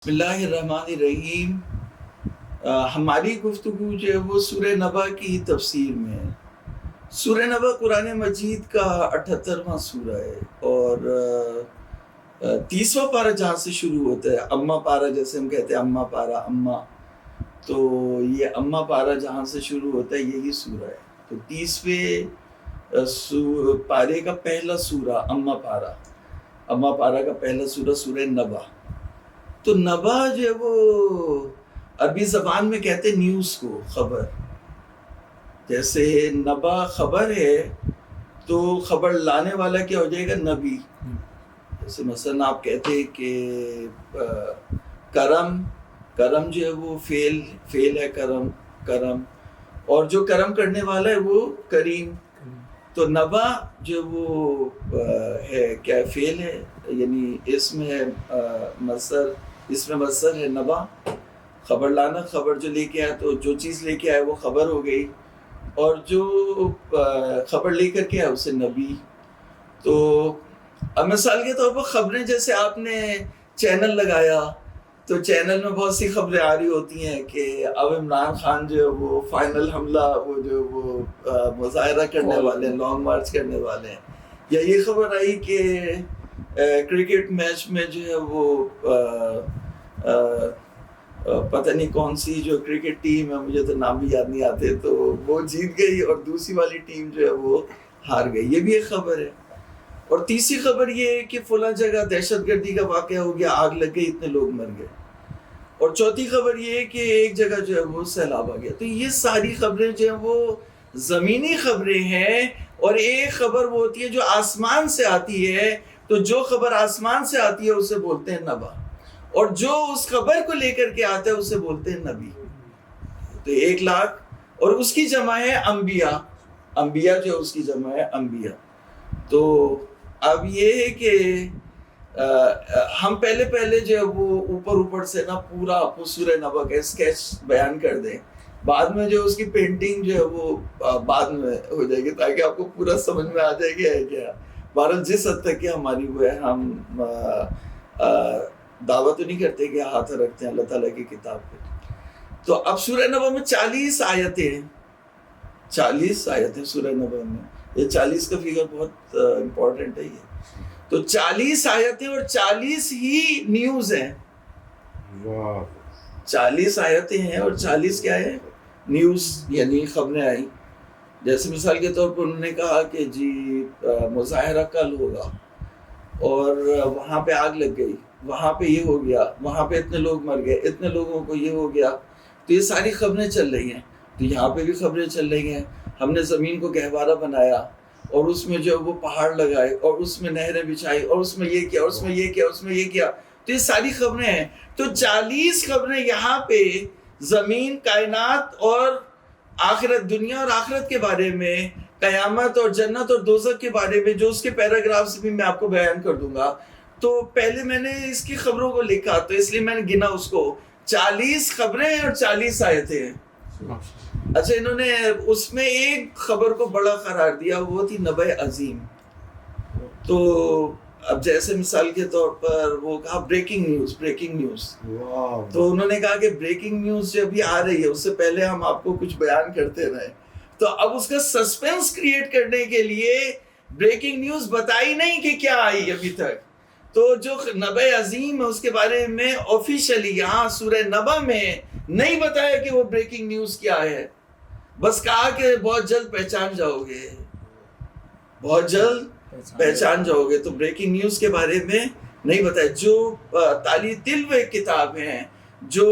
بسم اللہ الرحمن الرحیم۔ ہماری گفتگو جو ہے وہ سورہ نبا کی تفسیر میں ہے۔ سورہ نبا قرآن مجید کا 78واں سورہ ہے اور 30واں پارہ جہاں سے شروع ہوتا ہے، اما پارہ جیسے ہم کہتے ہیں، اما پارہ، اما، تو یہ اما پارہ جہاں سے شروع ہوتا ہے یہی سورہ ہے۔ تو 30ویں پارے کا پہلا سورہ اما پارہ کا پہلا سورہ سورہ نبا۔ تو نبا جو ہے وہ عربی زبان میں کہتے ہیں نیوز کو، خبر۔ جیسے نبا خبر ہے تو خبر لانے والا کیا ہو جائے گا؟ نبی۔ جیسے مثلا آپ کہتے ہیں کہ کرم جو ہے وہ فعل ہے، کرم، اور جو کرم کرنے والا ہے وہ کریم۔ تو نبا جو وہ ہے کیا فعل ہے، یعنی اس میں مصدر ہے نبا، خبر لانا، خبر جو لے کے آیا، تو جو چیز لے کے آیا وہ خبر ہو گئی، اور جو خبر لے کر کے آیا اسے نبی۔ تو اب مثال کے طور پر خبریں، جیسے آپ نے چینل لگایا تو چینل میں بہت سی خبریں آ رہی ہوتی ہیں کہ اب عمران خان جو ہے وہ فائنل حملہ، وہ جو وہ مظاہرہ کرنے والے ہیں، لانگ مارچ کرنے والے ہیں، یا یہ خبر آئی کہ کرکٹ میچ میں جو ہے وہ پتہ نہیں کون سی جو کرکٹ ٹیم ہے، مجھے تو نام بھی یاد نہیں آتے، تو وہ جیت گئی اور دوسری والی ٹیم جو ہے وہ ہار گئی، یہ بھی ایک خبر ہے۔ اور تیسری خبر یہ ہے کہ فلاں جگہ دہشت گردی کا واقعہ ہو گیا، آگ لگ گئی، اتنے لوگ مر گئے۔ اور چوتھی خبر یہ ہے کہ ایک جگہ جو ہے وہ سیلاب آ گیا۔ تو یہ ساری خبریں جو ہیں وہ زمینی خبریں ہیں، اور ایک خبر وہ ہوتی ہے جو آسمان سے آتی ہے۔ تو جو خبر آسمان سے آتی ہے اسے بولتے ہیں نبا، اور جو اس خبر کو لے کر کے آتا ہے اسے بولتے ہیں نبی۔ تو 1,00,000، اور اس کی جمع ہے انبیاء، انبیاء جو اس کی جمع ہے انبیاء۔ تو اب یہ ہے کہ ہم پہلے جو ہے وہ اوپر سے نا پورا آپ کو سورہ نبا کا اسکیچ بیان کر دیں، بعد میں جو اس کی پینٹنگ جو ہے وہ بعد میں ہو جائے گی، تاکہ آپ کو پورا سمجھ میں آ جائے گا ہے کیا۔ بہرحال جس حد تک کہ ہماری وہ ہے، ہم دعویٰ تو نہیں کرتے کہ ہاتھ رکھتے ہیں اللہ تعالیٰ کی کتاب پہ۔ تو اب سورہ نبا میں 40 آیتیں ہیں، 40 آیتیں سورہ نبا میں۔ یہ 40 کا فگر بہت امپورٹنٹ ہے یہ۔ تو 40 آیتیں اور 40 ہی نیوز ہیں۔ 40 آیتیں ہیں اور 40 کیا ہے؟ نیوز، یعنی خبریں آئیں۔ جیسے مثال کے طور پر انہوں نے کہا کہ جی مظاہرہ کل ہوگا، اور وہاں پہ آگ لگ گئی، وہاں پہ یہ ہو گیا، وہاں پہ اتنے لوگ مر گئے، اتنے لوگوں کو یہ ہو گیا۔ تو یہ ساری خبریں چل رہی ہیں۔ تو یہاں پہ بھی خبریں چل رہی ہیں، ہم نے زمین کو گہوارہ بنایا، اور اس میں جو وہ پہاڑ لگائے، اور اس میں نہریں بچھائی، اور اس میں یہ کیا، اور اس میں یہ کیا، اس میں یہ کیا۔ تو یہ ساری خبریں ہیں۔ تو 40 خبریں یہاں پہ زمین، کائنات اور آخرت، دنیا اور آخرت کے بارے میں، قیامت اور جنت اور دوزخ کے بارے میں، جو اس کے پیراگرافز بھی میں آپ کو بیان کر دوں گا۔ تو پہلے میں نے اس کی خبروں کو لکھا، تو اس لیے میں نے گنا اس کو، 40 خبریں اور 40 آیتیں ہیں۔ اچھا، انہوں نے اس میں ایک خبر کو بڑا قرار دیا، وہ تھی نبع عظیم۔ تو اب جیسے مثال کے طور پر وہ کہا بریکنگ نیوز، تو انہوں نے کہا کہ بریکنگ نیوز جو ابھی آ رہی ہے اس سے پہلے ہم آپ کو کچھ بیان کرتے رہے۔ تو اب اس کا سسپینس کریٹ کرنے کے لیے بریکنگ نیوز بتائی نہیں کہ کیا آئی ابھی تک۔ تو جو نبع عظیم ہے اس کے بارے میں آفیشلی یہاں سورہ نبا میں نہیں بتایا کہ وہ بریکنگ نیوز کیا ہے، بس کہا کہ بہت جلد پہچان جاؤ گے، بہت جلد پہچان جاؤ گے۔ تو بریکنگ نیوز کے بارے میں نہیں بتایا۔ جو تالی تلو کتاب ہیں، جو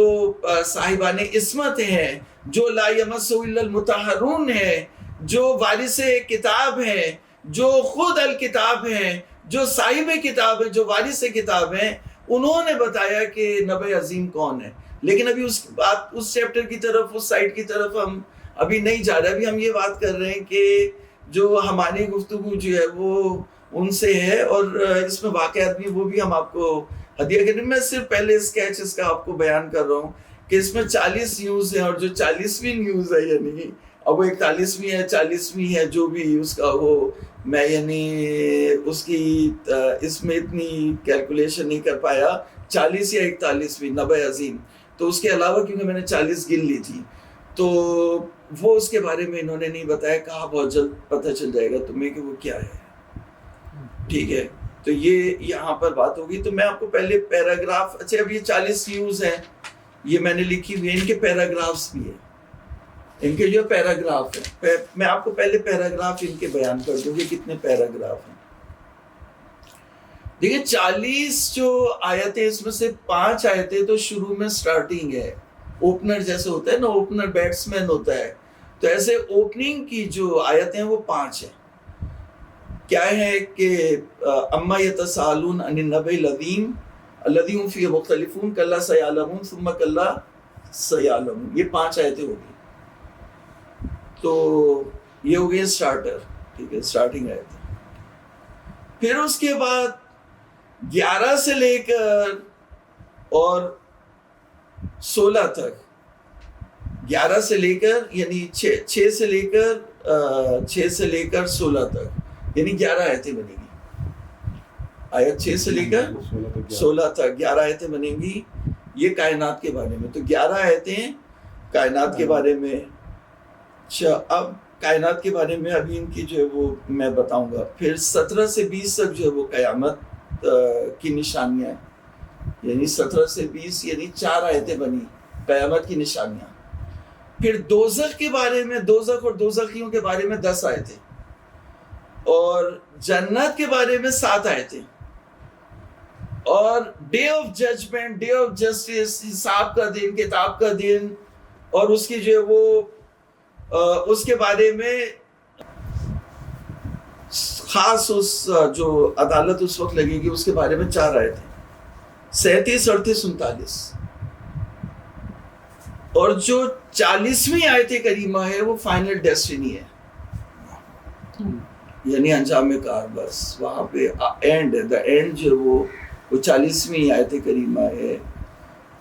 صاحبان عصمت ہیں، جو لا یمسہ الا المطہرون ہیں، جو وارث کتاب ہیں، جو خود الکتاب ہیں، جو صاحب کتاب ہیں، جو وارث کتاب ہیں، انہوں نے بتایا کہ نبع عظیم کون ہے۔ لیکن ابھی اس چیپٹر کی طرف، اس سائٹ کی طرف ہم ابھی نہیں جا رہے۔ ابھی ہم یہ بات کر رہے ہیں کہ جو ہماری گفتگو جو ہے وہ ان سے ہے، اور اس میں واقعات بھی وہ بھی ہم آپ کو ہدیہ کریں۔ میں صرف پہلے اسکیچ اس کا آپ کو بیان کر رہا ہوں کہ اس میں 40 نیوز ہیں، اور جو 40ویں نیوز ہے، یعنی اب وہ 41ویں ہے، 40ویں ہے، جو بھی اس کا وہ میں یعنی اس کی اس میں اتنی کیلکولیشن نہیں کر پایا 40 یا 41 نبع عظیم. تو اس کے علاوہ کیونکہ میں نے 40 گن لی تھی تو وہ اس کے بارے میں انہوں نے نہیں بتایا, کہا بہت جلد پتہ چل جائے گا تمہیں کہ وہ کیا ہے. ٹھیک ہے, تو یہ یہاں پر بات ہوگی. تو میں آپ کو پہلے پیراگراف, اچھا اب یہ 40 ویوز ہیں یہ میں نے لکھی ہوئی ہیں, ان کے پیراگرافس بھی ہیں, ان کے جو پیراگراف ہیں میں آپ کو پہلے پیراگراف ان کے بیان کر دوں کہ کتنے پیراگراف ہیں. دیکھیں 40 جو آیتیں اس میں سے 5 آیتیں تو شروع میں سٹارٹنگ ہے, اوپنر جیسے ہوتا ہے نا, اوپنر بیٹسمین ہوتا ہے, تو ایسے اوپننگ کی جو آیتیں وہ 5 ہیں. کیا ہے کہ اما یتساءلون عن النبأ العظیم الذی هم فیہ مختلفون کلا سیعلمون ثم کلا سیعلمون, یہ 5 آیتیں ہوگی. تو یہ ہو گئی سٹارٹر, ٹھیک ہے, سٹارٹنگ آیت. پھر اس کے بعد 11 سے لے کر اور 16 تک, 11 سے لے کر یعنی 6 سے لے کر 16 تک, یعنی 11 آیتیں بنیں گی. آیت 6 سے لے کر 16 تک 11 آیتیں بنیں گی, یہ کائنات کے بارے میں. تو 11 آیتیں کائنات کے بارے میں. اب کائنات کے بارے میں ابھی ان کی جو ہے وہ میں بتاؤں گا. پھر 17 سے 20 تک جو ہے وہ قیامت کی نشانیاں ہیں, یعنی 17 سے 20 یعنی 4 آیتیں بنی قیامت کی نشانیاں. پھر دوزخ کے بارے میں, دوزخ اور دوزخیوں کے بارے میں 10 آیتیں, اور جنت کے بارے میں 7 آیتیں, اور day of judgement, day of justice, حساب کا دن, کتاب کا دن, اور اس کی جو ہے وہ اس کے بارے میں خاص اس جو عدالت اس وقت لگے گی اس کے بارے میں 4 آیتیں, 37, 38, 39. اور جو 40ویں آیت کریمہ ہے وہ فائنل ڈیسٹینی ہے, یعنی انجام کار. بس وہاں پہ اینڈ, دا اینڈ جو وہ 40ویں آیت کریمہ ہے.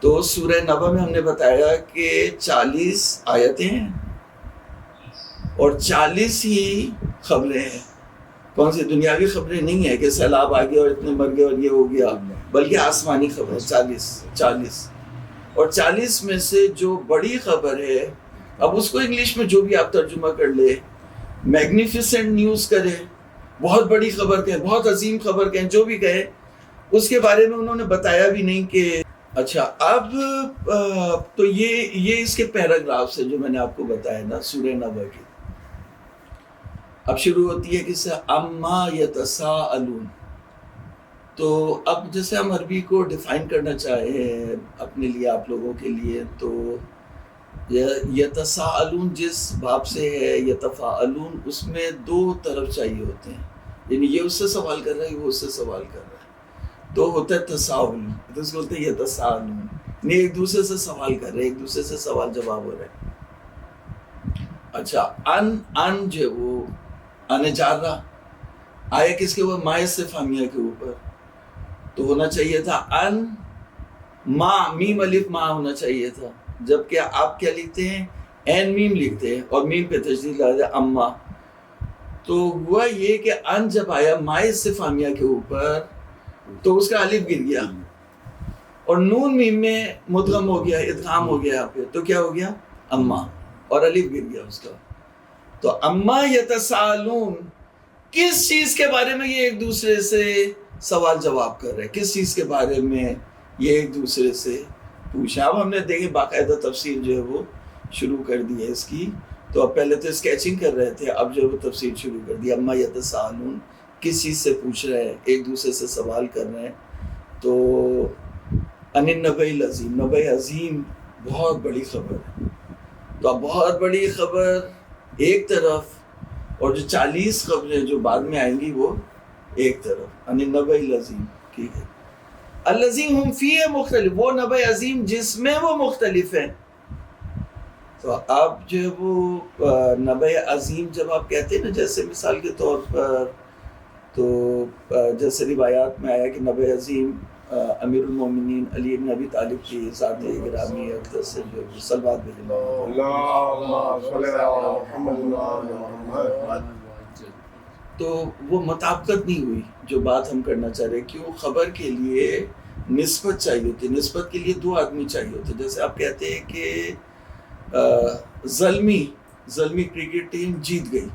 تو سورہ نبا میں ہم نے بتایا کہ 40 آیتیں ہیں اور 40 ہی خبریں ہیں. کون سی دنیاوی خبریں نہیں ہے کہ سیلاب آ گیا اور اتنے مر گئے اور یہ ہو گیا, بلکہ آسمانی خبریں 40. اور 40 میں سے جو بڑی خبر ہے, اب اس کو انگلش میں جو بھی آپ ترجمہ کر لے, میگنیفیسنٹ نیوز کرے, بہت بڑی خبر کہیں, بہت عظیم خبر کہیں, جو بھی کہیں, اس کے بارے میں انہوں نے بتایا بھی نہیں کہ اچھا. اب تو یہ اس کے پیراگراف ہے جو میں نے آپ کو بتایا نا سورہ نبا کی. اب شروع ہوتی ہے کس سے, اما یتساءلون. تو اب جیسے ہم عربی کو ڈیفائن کرنا چاہیں اپنے لیے, آپ لوگوں کے لیے, تو یتساءلون جس باب سے ہے, یتفاءلون اس میں 2 طرف چاہیے ہوتے ہیں, یعنی یہ اس سے سوال کر رہا ہے, وہ اس سے سوال کر رہا ہے, تو ہوتا ہے تساؤل, تو اس کو بولتے ہیں یتساءلون, یعنی ایک دوسرے سے سوال کر رہے ہیں, ایک دوسرے سے سوال جواب ہو رہا ہے. اچھا, ان جو وہ ان جار رہا آیا کس کے اوپر, ما استفہامیہ کے اوپر, تو ہونا چاہیے تھا ان ما, میم الف ما ہونا چاہیے تھا, جبکہ آپ کیا لکھتے ہیں, این میم لکھتے ہیں اور میم پہ تشدید لا دیا اما. تو ہوا یہ کہ ان جب آیا ما استفہامیہ کے اوپر تو اس کا الف گر گیا اور نون میم میں مدغم ہو گیا, ادغام ہو گیا یہاں پہ, تو کیا ہو گیا اما, اور الف گر گیا اس کا. تو اما یتساءلون, کس چیز کے بارے میں یہ ایک دوسرے سے سوال جواب کر رہے ہیں, کس چیز کے بارے میں یہ ایک دوسرے سے پوچھا. اب ہم نے دیکھیں باقاعدہ تفسیر جو ہے وہ شروع کر دی ہے اس کی. تو اب پہلے تو اسکیچنگ کر رہے تھے, اب جو ہے وہ تفسیر شروع کر دی. اما یتساءلون, کس چیز سے پوچھ رہے ہیں, ایک دوسرے سے سوال کر رہے ہیں. تو عن النبأ العظیم, نبأ عظیم بہت بڑی خبر ہے. تو اب بہت بڑی خبر ایک طرف, اور جو 40 خبریں جو بعد میں آئیں گی وہ ایک طرف. عن النبأ العظیم, ٹھیک ہے, الذی هم فیہ مختلف, وہ نبأ عظیم جس میں وہ مختلف ہیں. تو اب جو وہ نبأ عظیم جب آپ کہتے ہیں نا, جیسے مثال کے طور پر, تو جیسے روایات میں آیا کہ نبأ عظیم امیر المومنین علی بن ابی طالب کی ذات گرامی اقدس سے جو صلوات بھیجنا. تو وہ مطابقت نہیں ہوئی جو بات ہم کرنا چاہ رہے. کیوں؟ خبر کے لیے نسبت چاہیے ہوتی ہے. نسبت کے لیے 2 آدمی چاہیے ہوتے ہیں. جیسے آپ کہتے ہیں کہ زلمی کرکٹ ٹیم جیت گئی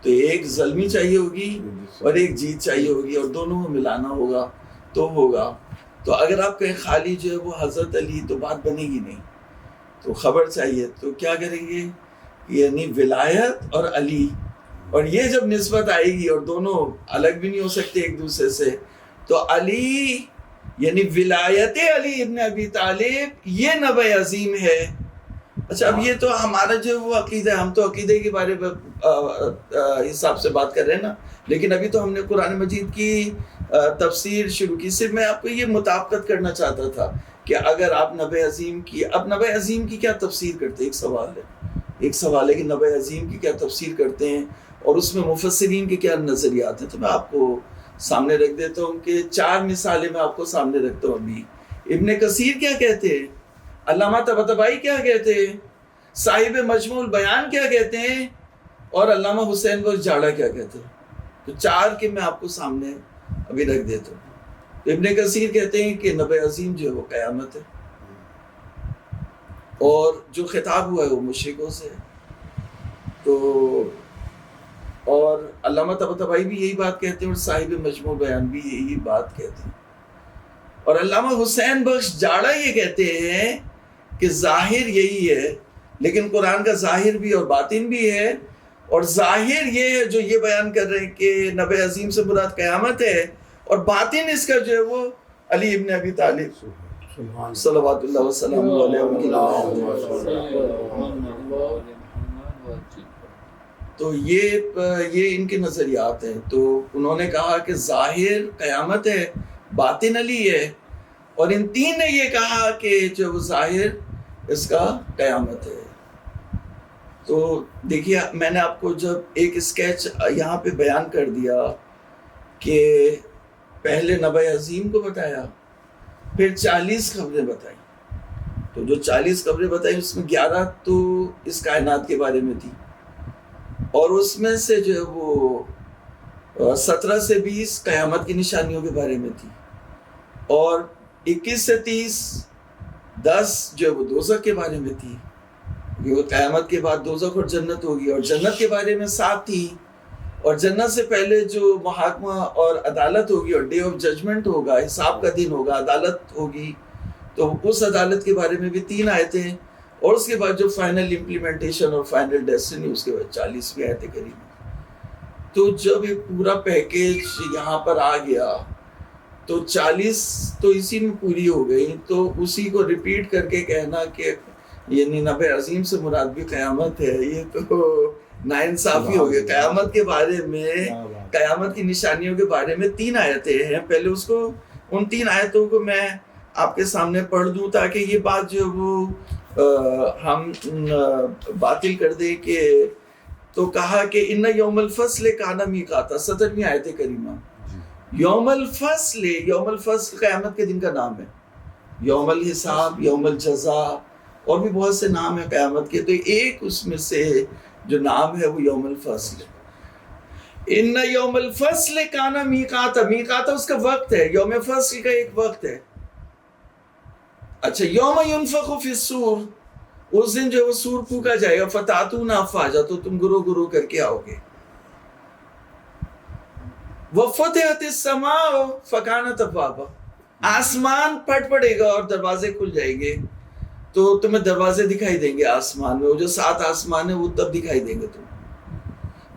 تو ایک زلمی چاہیے ہوگی اور ایک جیت چاہیے ہوگی اور دونوں کو ملانا ہوگا تو ہوگا. تو اگر آپ کہیں خالی جو ہے وہ حضرت علی تو بات بنے گی نہیں, تو خبر چاہیے. تو کیا کریں گے, یعنی ولایت اور علی, اور یہ جب نسبت آئے گی اور دونوں الگ بھی نہیں ہو سکتے ایک دوسرے سے, تو علی یعنی ولایت علی ابن ابی طالب یہ نبع عظیم ہے. اچھا, اب یہ تو ہمارا جو وہ عقیدہ ہے, ہم تو عقیدے کے بارے میں حساب سے بات کر رہے ہیں نا, لیکن ابھی تو ہم نے قرآن مجید کی تفسیر شروع کی. صرف میں آپ کو یہ مطابقت کرنا چاہتا تھا کہ اگر آپ نبع عظیم کی, اب نبع عظیم کی کیا تفسیر کرتے ہیں, ایک سوال ہے کہ نبع عظیم کی کیا تفسیر کرتے ہیں اور اس میں مفسرین کے کیا نظریات ہیں. تو میں آپ کو سامنے رکھ دیتا ہوں کہ 4 مثالیں میں آپ کو سامنے رکھتا ہوں. ابھی ابن کثیر کیا کہتے ہیں, علامہ طباطبائی کیا کہتے ہیں, صاحب مجموع البیان کیا کہتے ہیں, اور علامہ حسین بخش جاڑا کیا کہتے ہیں. تو 4 کے میں آپ کو سامنے ابھی رکھ دیتا ہوں. ابن کثیر کہتے ہیں کہ نبع عظیم جو ہے وہ قیامت ہے, اور جو خطاب ہوا ہے وہ مشرکوں سے ہے. تو اور علامہ طباطبائی بھی یہی بات کہتے ہیں اور صاحب مجموع بیان بھی یہی بات کہتے ہیں. اور علامہ حسین بخش جاڑا یہ کہتے ہیں کہ ظاہر یہی ہے, لیکن قرآن کا ظاہر بھی اور باطن بھی ہے, اور ظاہر یہ ہے جو یہ بیان کر رہے ہیں کہ نبع عظیم سے مراد قیامت ہے, اور باطن اس کا جو ہے وہ علی ابن ابی طالب صلوات اللہ وسلم علیہ. تو یہ ان کے نظریات ہیں. تو انہوں نے کہا کہ ظاہر قیامت ہے, باطن علی ہے, اور ان 3 نے یہ کہا کہ جو ظاہر اس کا قیامت ہے. تو دیکھیے, میں نے آپ کو جب ایک اسکیچ یہاں پہ بیان کر دیا کہ پہلے نبع عظیم کو بتایا, پھر 40 خبریں بتائیں. تو جو 40 خبریں بتائیں اس میں 11 تو اس کائنات کے بارے میں تھی, اور اس میں سے جو ہے وہ 17 سے 20 قیامت کی نشانیوں کے بارے میں تھی, اور 21 سے 30 10 جو ہے وہ دوزخ کے بارے میں تھی, وہ قیامت کے بعد دوزخ اور جنت ہوگی, اور جنت کے بارے میں 7 تھی, اور جنت سے پہلے جو محاکمہ اور عدالت ہوگی اور ڈے آف ججمنٹ ہوگا, حساب کا دن ہوگا, عدالت ہوگی, تو اس عدالت کے بارے میں بھی 3 آیتیں, اور اس کے بعد جو فائنل امپلیمنٹیشن اور فائنل ڈیسٹنی, اس کے بعد 40 آیتیں قریب. تو جب یہ پورا پیکیج یہاں پر آ گیا تو 40 تو اسی میں پوری ہو گئی. تو اسی کو ریپیٹ کر کے کہنا کہ یعنی نبع عظیم سے مراد بھی قیامت ہے, یہ تو ناانصافی ہو گیا. قیامت کے بارے میں, قیامت کی نشانیوں کے بارے میں 3 آیتیں ہیں. پہلے اس کو, ان 3 آیتوں کو میں آپ کے سامنے پڑھ دوں تاکہ یہ بات جو وہ ہم باطل کر دیں. کہ تو کہا کہ ان یوم الفصل کان میقاتا, 17ویں آیت کریمہ. یوم الفصل, یوم الفصل قیامت کے دن کا نام ہے. یوم الحساب, یوم الجزا, اور بھی بہت سے نام ہیں قیامت کے. تو ایک اس میں سے جو نام ہے وہ یوم الفصل ہے. ان یوم الفصل کان میقاتا, میقاتا اس کا وقت ہے, یوم فصل کا ایک وقت ہے. اچھا, یوم ینفخ فی الصور, اس دن جو وہ سور پھونکا جائے گا, فتاتون افواجا, تو تم گروہ گروہ کر کے آؤ گے. وفتحت السماء فکانت ابوابا, آسمان پھٹ پڑے گا اور دروازے کھل جائیں گے, تو تمہیں دروازے دکھائی دیں گے آسمان میں, وہ جو 7 آسمان ہیں وہ تب دکھائی دیں گے تمہیں.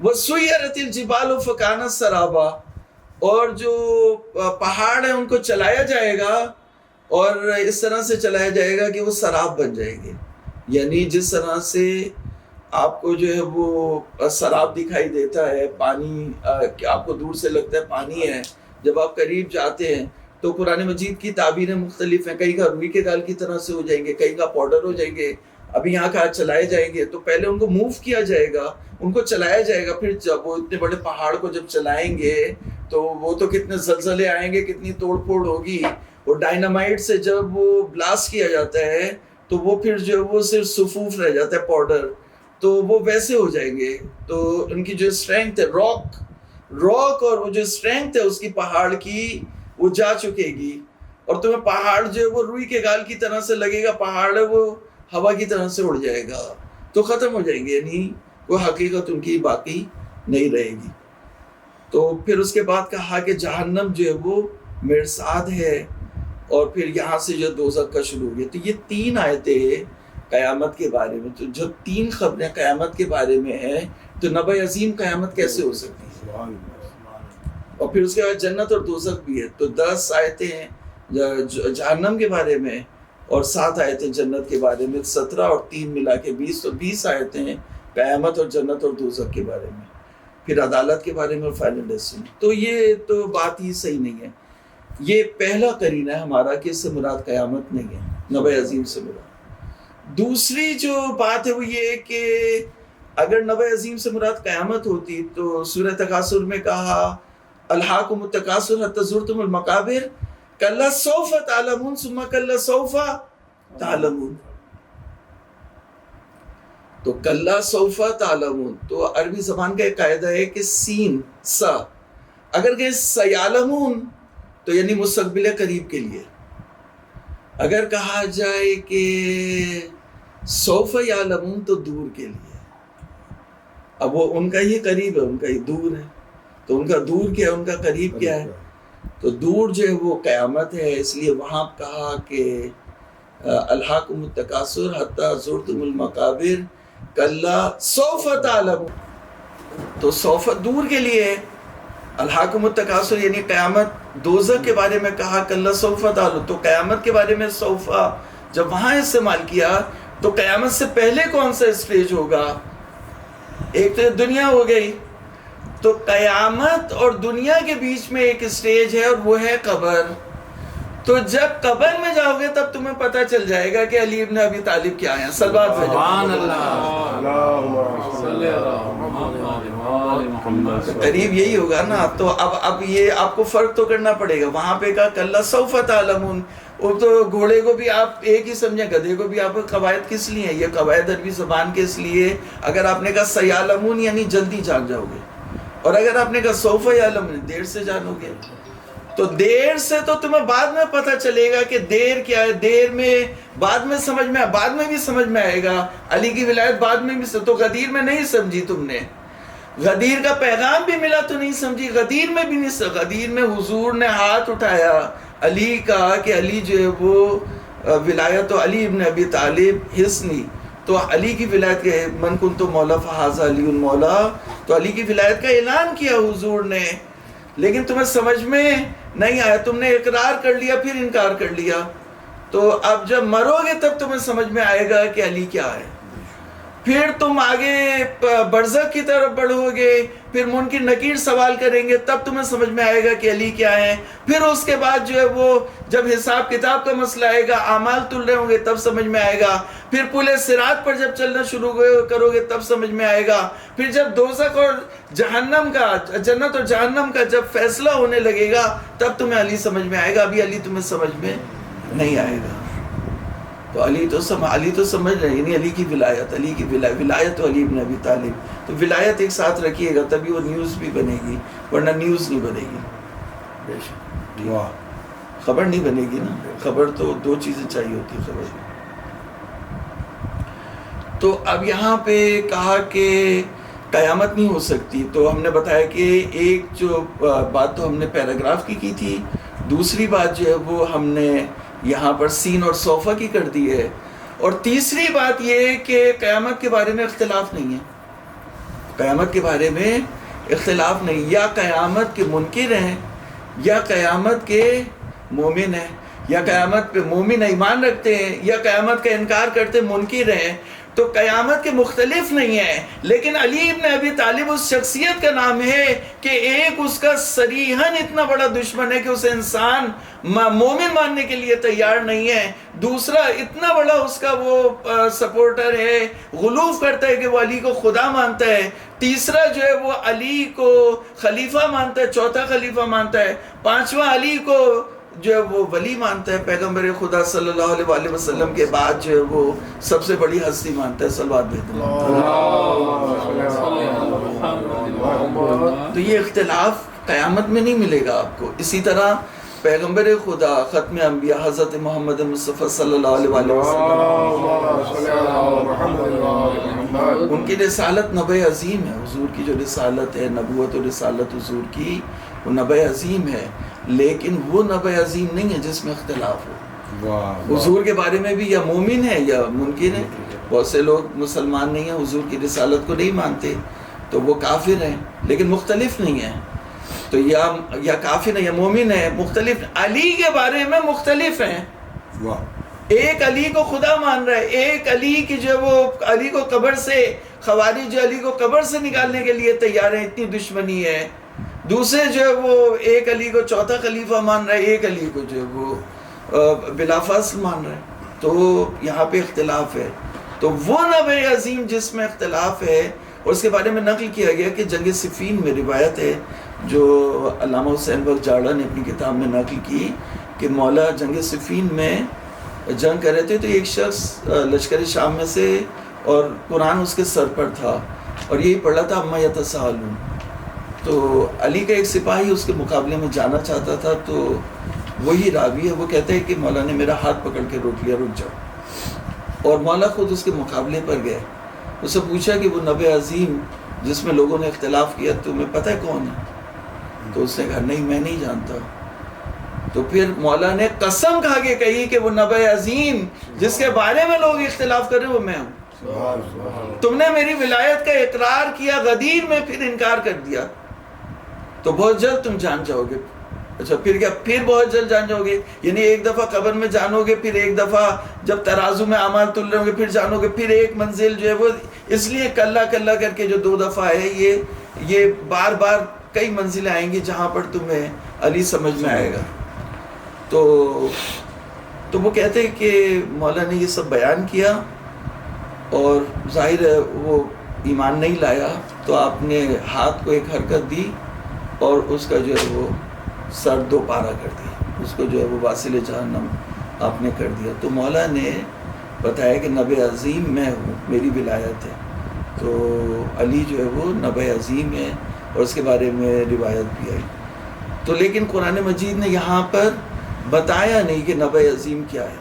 وسیرت الجبال فکانت سرابا, اور جو پہاڑ ہیں ان کو چلایا جائے گا, اور اس طرح سے چلایا جائے گا کہ وہ سراب بن جائیں گے. یعنی جس طرح سے آپ کو جو ہے وہ سراب دکھائی دیتا ہے, پانی کہ آپ کو دور سے لگتا ہے پانی ہے, جب آپ قریب جاتے ہیں تو قرآن مجید کی تعبیریں مختلف ہیں. کئی کا روئی کے دال کی طرح سے ہو جائیں گے, کئی کا پاؤڈر ہو جائیں گے. ابھی یہاں کا چلائے جائیں گے تو پہلے ان کو موو کیا جائے گا, ان کو چلایا جائے گا, پھر جب وہ اتنے بڑے پہاڑ کو جب چلائیں گے تو وہ تو کتنے زلزلے آئیں گے, کتنی توڑ پھوڑ ہوگی. اور ڈائنامائٹ سے جب وہ بلاسٹ کیا جاتا ہے تو وہ پھر جو وہ صرف صفوف رہ جاتا ہے, پاؤڈر, تو وہ ویسے ہو جائیں گے. تو ان کی جو اسٹرینتھ ہے, راک اور وہ جو اسٹرینتھ ہے اس کی پہاڑ کی, وہ جا چکے گی. اور تمہیں پہاڑ جو ہے وہ روئی کے گال کی طرح سے لگے گا، پہاڑ ہے وہ ہوا کی طرح سے اڑ جائے گا تو ختم ہو جائیں گے، یعنی وہ حقیقت ان کی باقی نہیں رہے گی۔ تو پھر اس کے بعد کہا کہ جہنم جو ہے وہ مرصاد ہے، اور پھر یہاں سے جو دوزخ کا شروع ہو گیا۔ تو یہ 3 آیتیں قیامت کے بارے میں، تو جب 3 خبریں قیامت کے بارے میں ہیں تو نبع عظیم قیامت کیسے ہو سکتی ہے؟ اور پھر اس کے بعد جنت اور دوزخ بھی ہے، تو 10 آیتیں ہیں جہنم کے بارے میں اور 7 آیتیں جنت کے بارے میں، 17 اور 3 ملا کے 20، تو 20 آیتیں ہیں قیامت اور جنت اور دوزخ کے بارے میں، پھر عدالت کے بارے میں اور فائنل ڈیسٹنی۔ تو یہ تو بات ہی صحیح نہیں ہے۔ یہ پہلا قرینہ ہے ہمارا کہ اس سے مراد قیامت نہیں ہے، نبع عظیم سے مراد۔ دوسری جو بات ہے وہ یہ ہے کہ اگر نبع عظیم سے مراد قیامت ہوتی تو سورہ تکاثر میں کہا الہاکم التکاثر حتی زرتم المقابر کلا سوف تعلمون ثم کلا سوف تعلمون۔ تو کلا سوف تعلمون تو عربی زبان کا ایک قاعدہ ہے کہ سین سا اگر کہ سیعلمون تو یعنی مستقبل قریب کے لیے، اگر کہا جائے کہ سوف یعلمون تو دور کے لیے۔ اب وہ ان کا ہی قریب ہے، ان کا ہی دور ہے، تو ان کا دور کیا ہے، ان کا قریب کیا ہے؟ تو دور جو ہے وہ قیامت ہے، اس لیے وہاں کہا کہ الہاکم التکاثر حتی زرتم المقابر کلا سوف تعلمون، تو سوف دور کے لیے، الہاکم التکاثر یعنی قیامت۔ دوزخ کے بارے میں کہا کلا سوف تعلمون، تو قیامت کے بارے میں سوف جب وہاں استعمال کیا تو قیامت سے پہلے کون سا اسٹیج ہوگا؟ ایک تو دنیا ہو گئی، تو قیامت اور دنیا کے بیچ میں ایک اسٹیج ہے اور وہ ہے قبر۔ تو جب قبر میں جاؤ گے تب تمہیں پتہ چل جائے گا کہ علی ابن ابی طالب کیا ہیں۔ صلوات بھیجو سبحان اللہ، قریب یہی ہوگا نا۔ تو اب یہ آپ کو فرق تو کرنا پڑے گا۔ وہاں پہ کہا کلا سوف تعلمون، وہ تو گھوڑے کو بھی آپ ایک ہی سمجھیں، گدھے کو بھی آپ قواعد کس لیے ہیں؟ یہ قواعد عربی زبان کے اس لیے، اگر آپ نے کہا سیعلمون یعنی جلدی جان جاؤ گے، اور اگر آپ نے کہا سوف یعلمون دیر سے جانو گے، تو دیر سے تو تمہیں بعد میں پتہ چلے گا کہ دیر کیا ہے، دیر میں بعد میں سمجھ میں، بعد میں بھی سمجھ میں آئے گا۔ علی کی ولایت بعد میں بھی، تو غدیر میں نہیں سمجھی تم نے، غدیر کا پیغام بھی ملا تو نہیں سمجھی، غدیر میں بھی نہیں، غدیر میں حضور نے ہاتھ اٹھایا علی کا کہ علی جو ہے وہ ولایت تو علی ابن ابی طالب حسنی، تو علی کی ولایت کے من کنت مولا فہذا علی المولا، تو علی کی ولایت کا اعلان کیا حضور نے، لیکن تمہیں سمجھ میں نہیں آیا، تم نے اقرار کر لیا پھر انکار کر لیا۔ تو اب جب مرو گے تب تمہیں سمجھ میں آئے گا کہ علی کیا ہے، پھر تم آگے برزخ کی طرف بڑھو گے، پھر منکر نکیر سوال کریں گے تب تمہیں سمجھ میں آئے گا کہ علی کیا ہے، پھر اس کے بعد جو ہے وہ جب حساب کتاب کا مسئلہ آئے گا، اعمال تل رہے ہوں گے تب سمجھ میں آئے گا، پھر پل صراط پر جب چلنا شروع کرو گے تب سمجھ میں آئے گا، پھر جب دوزخ اور جہنم کا، جنت اور جہنم کا جب فیصلہ ہونے لگے گا تب تمہیں علی سمجھ میں آئے گا، ابھی علی تمہیں سمجھ میں نہیں آئے گا۔ تو علی تو سمجھ رہے ہیں، یعنی علی کی ولایت، علی کی ولایت تو علی ابن ابی طالب، تو ولایت ایک ساتھ رکھیے گا تبھی وہ نیوز بھی بنے گی، ورنہ نیوز نہیں بنے گی، بے شک خبر نہیں بنے گی نا، خبر تو 2 چیزیں چاہیے ہوتی ہے خبر۔ تو اب یہاں پہ کہا کہ قیامت نہیں ہو سکتی، تو ہم نے بتایا کہ ایک جو بات تو ہم نے پیراگراف کی تھی، دوسری بات جو ہے وہ ہم نے یہاں پر سین اور صوفہ کی کر دی ہے، اور تیسری بات یہ ہے کہ قیامت کے بارے میں اختلاف نہیں ہے، قیامت کے بارے میں اختلاف نہیں، یا قیامت کے منکر ہیں یا قیامت کے مومن ہیں، یا قیامت پہ مومن ایمان رکھتے ہیں یا قیامت کا انکار کرتے منکر ہیں، تو قیامت کے مختلف نہیں ہیں، لیکن علی ابن ابی طالب اس شخصیت کا نام ہے کہ ایک اس کا صریحاً اتنا بڑا دشمن ہے کہ اسے انسان مومن ماننے کے لیے تیار نہیں ہے، دوسرا اتنا بڑا اس کا وہ سپورٹر ہے، غلوف کرتا ہے کہ وہ علی کو خدا مانتا ہے، تیسرا جو ہے وہ علی کو خلیفہ مانتا ہے، چوتھا خلیفہ مانتا ہے، پانچواں علی کو جو ہے وہ ولی مانتا ہے، پیغمبر خدا صلی اللہ علیہ وآلہ وسلم کے بعد جو ہے وہ سب سے بڑی ہستی مانتا ہے، صلوات بھیجتے ہیں۔ تو یہ اختلاف قیامت میں نہیں ملے گا آپ کو۔ اسی طرح پیغمبر خدا ختم انبیاء حضرت محمد مصطفیٰ صلی اللہ علیہ وسلم، ان کی رسالت نبع عظیم ہے. حضور کی جو رسالت ہے، نبوت و رسالت حضور کی، وہ نبع عظیم ہے، لیکن وہ نبع عظیم نہیں ہے جس میں اختلاف ہو. حضور کے بارے میں بھی یا مومن ہے یا منکر ہے. بہت سے لوگ مسلمان نہیں ہیں، حضور کی رسالت کو نہیں مانتے، تو وہ کافر ہیں، لیکن مختلف نہیں ہیں. تو یا کافر ہے یا مومن ہے، مختلف. علی کے بارے میں مختلف ہیں. ایک علی کو خدا مان رہا ہے، ایک علی کی جو وہ علی کو قبر سے، خوارج جو علی کو قبر سے نکالنے کے لیے تیار ہیں، اتنی دشمنی ہے. دوسرے جو ہے وہ ایک علی کو چوتھا خلیفہ مان رہا ہے، ایک علی کو جو ہے وہ بلا فصل مان رہا ہے. تو یہاں پہ اختلاف ہے. تو وہ نبع عظیم جس میں اختلاف ہے، اور اس کے بارے میں نقل کیا گیا کہ جنگ صفین میں روایت ہے جو علامہ حسین بخش جاڑا نے اپنی کتاب میں نقل کی کہ مولا جنگ صفین میں جنگ کر رہے تھے، تو ایک شخص لشکر شام میں سے، اور قرآن اس کے سر پر تھا اور یہی پڑھا تھا اما یتساءلون. تو علی کا ایک سپاہی اس کے مقابلے میں جانا چاہتا تھا، تو وہی راوی ہے، وہ کہتے ہیں کہ مولا نے میرا ہاتھ پکڑ کے روک لیا، رک جاؤ. اور مولا خود اس کے مقابلے پر گئے. اس سے پوچھا کہ وہ نبع عظیم جس میں لوگوں نے اختلاف کیا تمہیں پتہ ہے کون ہے؟ تو اس نے کہا نہیں، میں نہیں جانتا. تو پھر مولا نے قسم کھا کے کہی کہ وہ نبع عظیم جس کے بارے میں لوگ اختلاف کر رہے ہیں وہ میں ہوں. تم نے میری ولایت کا اقرار کیا، غدیر میں پھر انکار کر دیا، تو بہت جلد تم جان جاؤ گے. اچھا پھر کیا؟ پھر بہت جلد جان جاؤ گے، یعنی ایک دفعہ قبر میں جانو گے، پھر ایک دفعہ جب ترازو میں اعمال تل رہے ہوں گے پھر جانو گے، پھر ایک منزل جو ہے وہ، اس لیے کلا کلا کر کے جو 2 دفعہ ہے، یہ بار بار کئی منزلیں آئیں گی جہاں پر تمہیں علی سمجھ میں آئے گا. تو وہ کہتے ہیں کہ مولا نے یہ سب بیان کیا، اور ظاہر ہے وہ ایمان نہیں لایا، تو آپ نے ہاتھ کو ایک حرکت دی اور اس کا جو ہے وہ سر 2 پارا کر دیا، اس کو جو ہے وہ واصل جہنم آپ نے کر دیا. تو مولا نے بتایا کہ نبع عظیم میں ہوں، میری ولایت ہے. تو علی جو ہے وہ نبع عظیم ہے، اور اس کے بارے میں روایت بھی آئی. تو لیکن قرآن مجید نے یہاں پر بتایا نہیں کہ نبع عظیم کیا ہے.